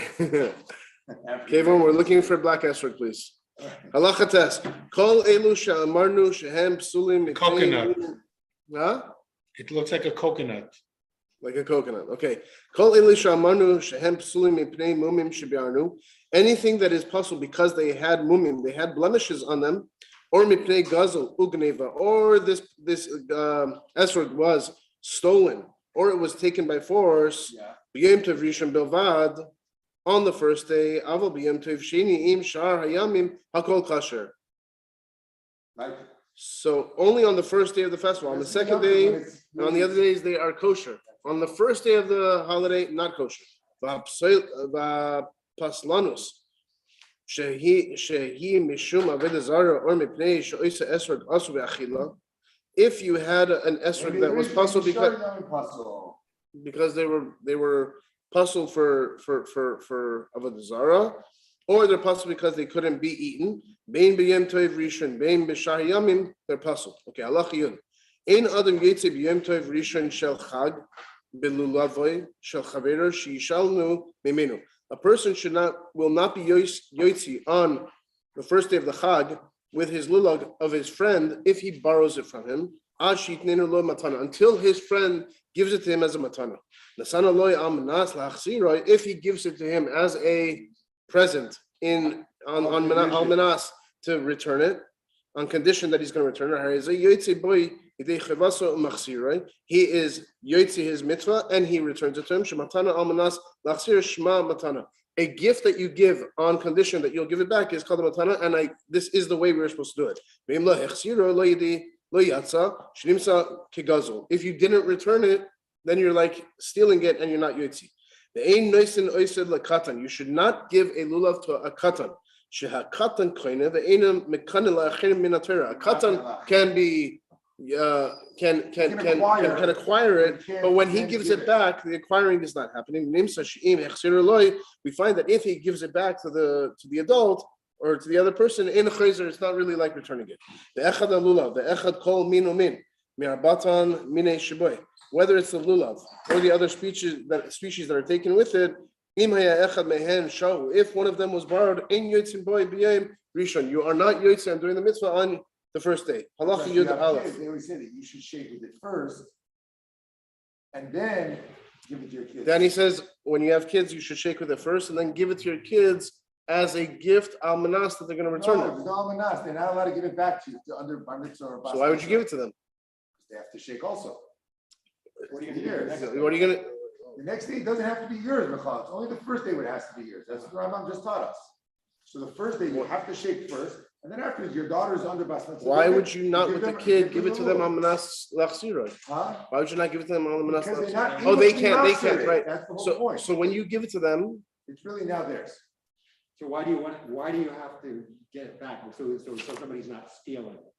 Kevin, we're looking for black esrog, please. Halacha test. Kol elu she'amarnu shehem psulim. Coconut. Huh? It looks like a coconut. Like a coconut. Okay. Kol elu she'amarnu shehem psulim mipnei mumim shebiarnu. Anything that is pasul because they had mumim, they had blemishes on them, or mipnei gazel ugneva, or this esrog was stolen, or it was taken by force, b'yom tov rishon bilvad, on the first day, aval b'yom tov sheni im shar hayamim hakol kasher. So only on the first day of the festival. On the second day, and on the other days, they are kosher. On the first day of the holiday, not kosher. V'paslanus shehi mishum aved zara or mipnei she'oisa esrog asu ve'achila. if you had an esrog that was puzzled because they were puzzled for avodah zarah, or they're puzzled because they couldn't be eaten. Bein b'yem toiv rishon, bein b'shar yamim, they're puzzled. Okay, halacha yud. Ein adam yetze b'yem toiv rishon shel chag belulavoy shel chaveru sheishalnu mimenu. A person will not be yotzi on the first day of the chag with his lulav of his friend if he borrows it from him. Until his friend gives it to him as a matana. If he gives it to him as a present on manas to return it, on condition that he's going to return it, he is yotzi his mitzvah and he returns it to him. A gift that you give on condition that you'll give it back is called a matana, and this is the way we're supposed to do it. If you didn't return it, then you're like stealing it and you're not yotzi. You should not give a lulav to a katan. A katan can be can acquire it, but when he gives it back, the acquiring is not happening. We find that if he gives it back to the adult or to the other person, in chayzer, it's not really like returning it. The echad lulav, the echad kol min umin, mi'arbatan minei shiboy. Whether it's the lulav or the other species that are taken with it, if one of them was borrowed, you are not yotzim during the mitzvah on the first day. They always say that you should shake with it first and then give it to your kids. Then he says, when you have kids, you should shake with it first and then give it to your kids as a gift al manas that they're going to return it. It's al manas. They're not allowed to give it back to you under bar mitzvah or bas. So why would you give it to them? They have to shake also. What are you going to? The next day it doesn't have to be yours, Michal. It's only the first day when it has to be yours. That's what Rambam just taught us. So the first day you have to shake first, and then afterwards your daughter's under bas mitzvah. Why would you not with the kid give it to them on manas lachsirah? Huh? Why would you not give it to them on manas lachsirah? Oh, they can't, right? That's the whole point. So when you give it to them, it's really now theirs. So why do you have to get it back? So somebody's not stealing it.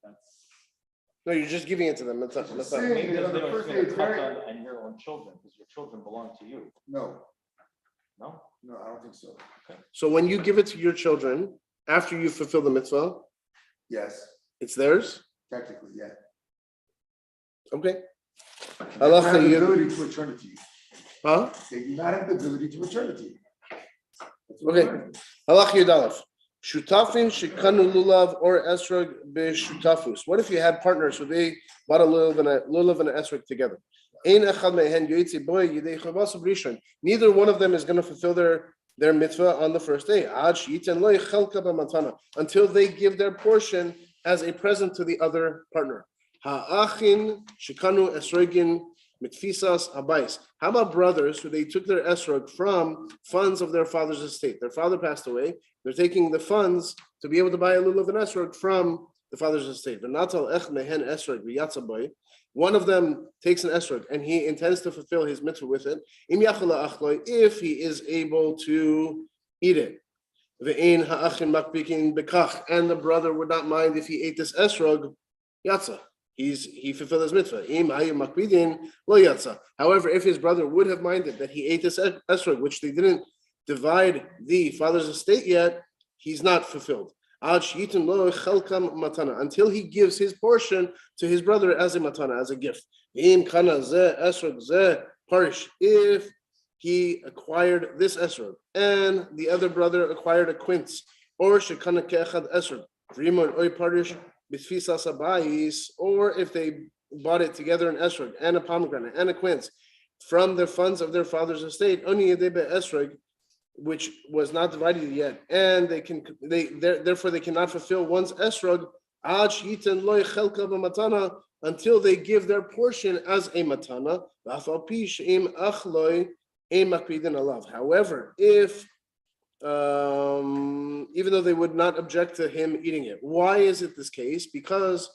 No, you're just giving it to them. Maybe there's no katan and your own children, because your children belong to you. No, I don't think so. Okay. So when you give it to your children after you fulfill the mitzvah, yes, it's theirs. Technically, yeah. Okay. They don't have the ability to return it to you. Huh? They do not have the ability to return it to you. Okay. Halach Yudalef. Shutafin shekanu lulav or esrog b'shutafus. What if you had partners who they bought a lulav and an esrog together? Neither one of them is going to fulfill their mitzvah on the first day until they give their portion as a present to the other partner. Ha'achin shekanu esrogin mitfisas habayis. How about brothers who they took their esrog from funds of their father's estate? Their father passed away. They're taking the funds to be able to buy a lulav and esrog from the father's estate. One of them takes an esrog and he intends to fulfill his mitzvah with it. If he is able to eat it. And the brother would not mind if he ate this esrog, yatsa. He fulfilled his mitzvah. However, if his brother would have minded that he ate this esrog, which they didn't divide the father's estate yet, he's not fulfilled. Until he gives his portion to his brother as a matana, as a gift. If he acquired this esrog and the other brother acquired a quince, or shekana ke'echad esrog, or if they bought it together an esrog and a pomegranate and a quince from the funds of their father's estate, which was not divided yet, and therefore they cannot fulfill one's esrog until they give their portion as a matana. However, if even though they would not object to him eating it. Why is it this case? Because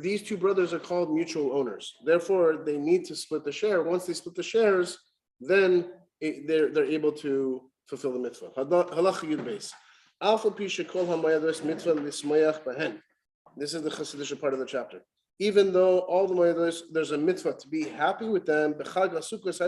these two brothers are called mutual owners. Therefore, they need to split the share. Once they split the shares, then they're able to fulfill the mitzvah. Halach Yud Beis. Alpha Pisha Kol HaMayadres Mitzvah Lismayach Bahen. This is the Chassidish part of the chapter. even though all the moedas, there's a mitzvah to be happy with them. B'chag Sukkos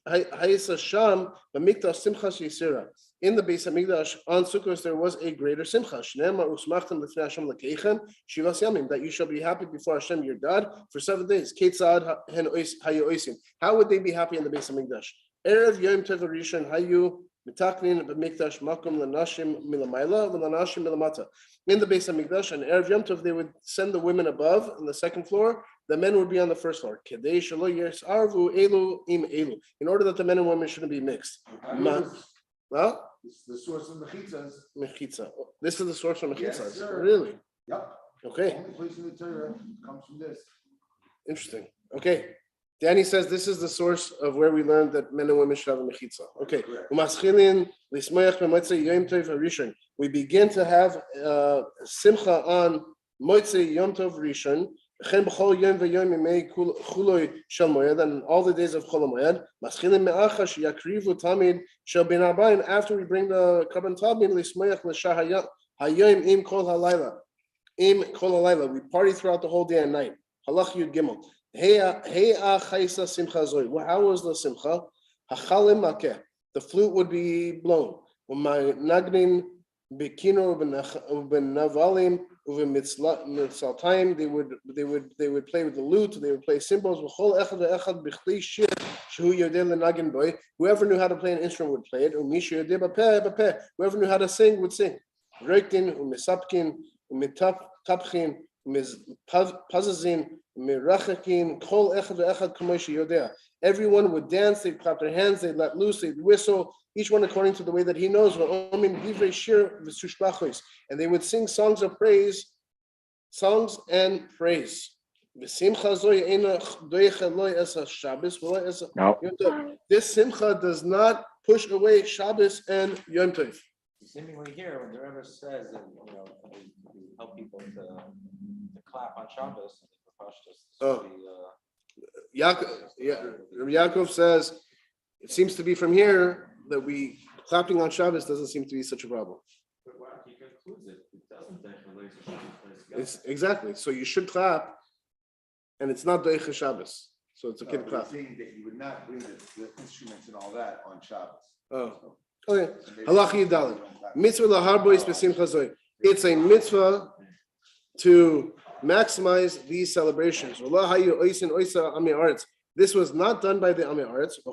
Haisa Sham B'mikdash Simcha Sheisira. In the Beis Hamikdash on Sukkos there was a greater simcha. Shnema usmachtem lefnei Hashem lekeichem shivas yamim, that you shall be happy before Hashem your God for 7 days. Ketzad hayu oisim. How would they be happy in the Beis Hamikdash? Erev Yom Tov Rishon hayu mitaknin b'mikdash makom lanashim milamayla v'lanashim milamata. In the Beis Hamikdash on Erev Yom Tov they would send the women above on the second floor. The men would be on the first floor. Kedei shelo yisarvu elu im elu. In order that the men and women shouldn't be mixed. Well, This is the source of mechitzas. Mechitza. This is the source of mechitzas. Yes, sir. Really? Yep. Okay. Only place in the Torah comes from this. Interesting. Okay. Danny says this is the source of where we learned that men and women should have a mechitza. Okay. Correct. We begin to have simcha on Motzei Yom Tov Rishon. And all the days of Chol Hamoed, after we bring the Karban Tabin, we party throughout the whole day and night. Halach Yud Gimel. How was the simcha? The flute would be blown. They would play with the lute, they would play cymbals. Whoever knew how to play an instrument would play it. Whoever knew how to sing would sing. Everyone would dance, they'd clap their hands, they'd let loose, they'd whistle, each one according to the way that he knows. And they would sing songs of praise, songs and praise. This simcha does not push away Shabbos and Yom Tov. Seemingly here, when the Rebbe says that, we help people to clap on Shabbos, Yaakov says, it seems to be from here that clapping on Shabbos doesn't seem to be such a problem. But he concludes it doesn't relate to Shabbos. It's exactly. So you should clap, and it's not Doicha Shabbos. So it's okay to clap. Saying that you would not bring the instruments and all that on Shabbos. Oh, okay. Halacha Yudalid. Mitzvah laharbois b'simcha zoi. It's a mitzvah to maximize these celebrations. This was not done by the Amei Aretz, the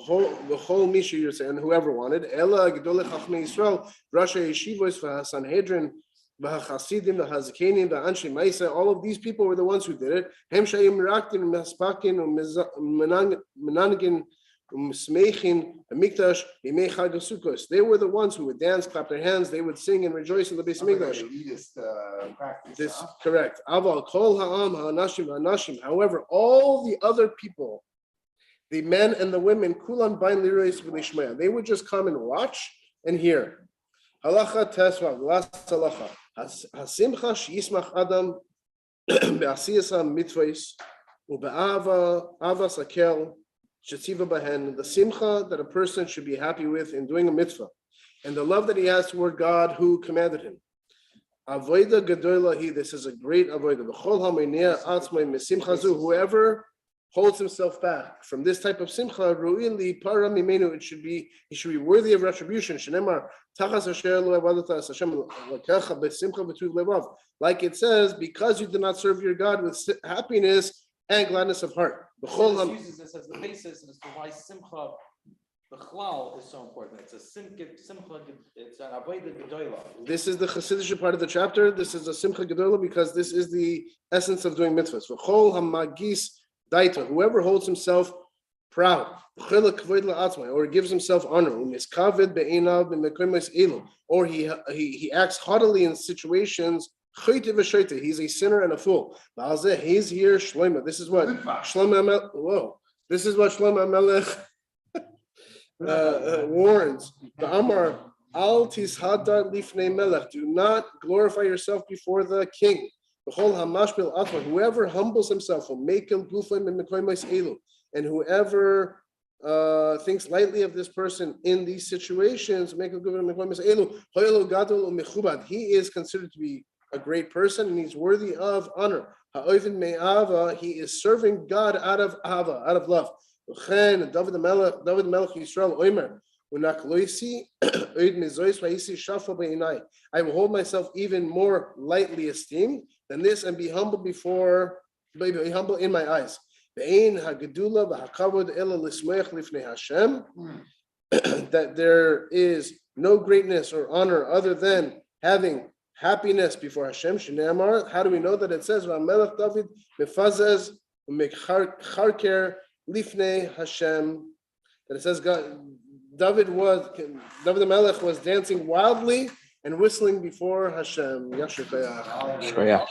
whole Misha Yirtzeh, and whoever wanted. Ela Gedolei Chachmei Yisrael, Rasha Yeshivos, Sanhedrin, Chasidim, the Hazikenim, the Anshe Maisa. All of these people were the ones who did it. Hem Shayim Miraktin, Mespakin, Menangin, Smechin, Mikdash, Yimei Chag Sukkos. They were the ones who would dance, clap their hands, they would sing and rejoice in the Beis Hamikdash. This correct. Aval Kol Ha'am Ha'anashim Ha'anashim. However, all the other people, the men and the women, Kulan Bain Lirois V'Lishmaya, they would just come and watch and hear. Halacha Tesva, last halacha. Hasimcha Sh'yismach Adam Be'asiyasa Mitzvahs U'Be'ava Sakel. The simcha that a person should be happy with in doing a mitzvah, and the love that he has toward God who commanded him. Avoida gadola, this is a great avoida. Whoever holds himself back from this type of simcha, he should be worthy of retribution. Like it says, because you did not serve your God with happiness and gladness of heart. Uses this as the basis as to why simcha b'chlal is so important. It's a simcha, it's an avodah gedola. This is the Hasidic part of the chapter. This is a simcha gedola because this is the essence of doing mitzvahs. V'chol hamagis daita, whoever holds himself proud, or gives himself honor, or he acts haughtily in situations. He's a sinner and a fool. He's here, Shlomo. This is what Shlomo. Whoa! This is what Shlomo Melech warns. The Amar Al Tishadar Lifnei Melech. Do not glorify yourself before the king. Whoever humbles himself will make him and whoever thinks lightly of this person in these situations, make him he is considered to be a great person, and he's worthy of honor. Ha'oivin me'ava, he is serving God out of ava, out of love. David Melech Yisrael Omer, I will hold myself even more lightly esteemed than this and be humble be humble in my eyes. That there is no greatness or honor other than having happiness before Hashem. How do we know that it says Melech David mefazez umecharker lifnei Hashem? That it says David the Melech was dancing wildly and whistling before Hashem. Yashar Koyach. Shkoyach.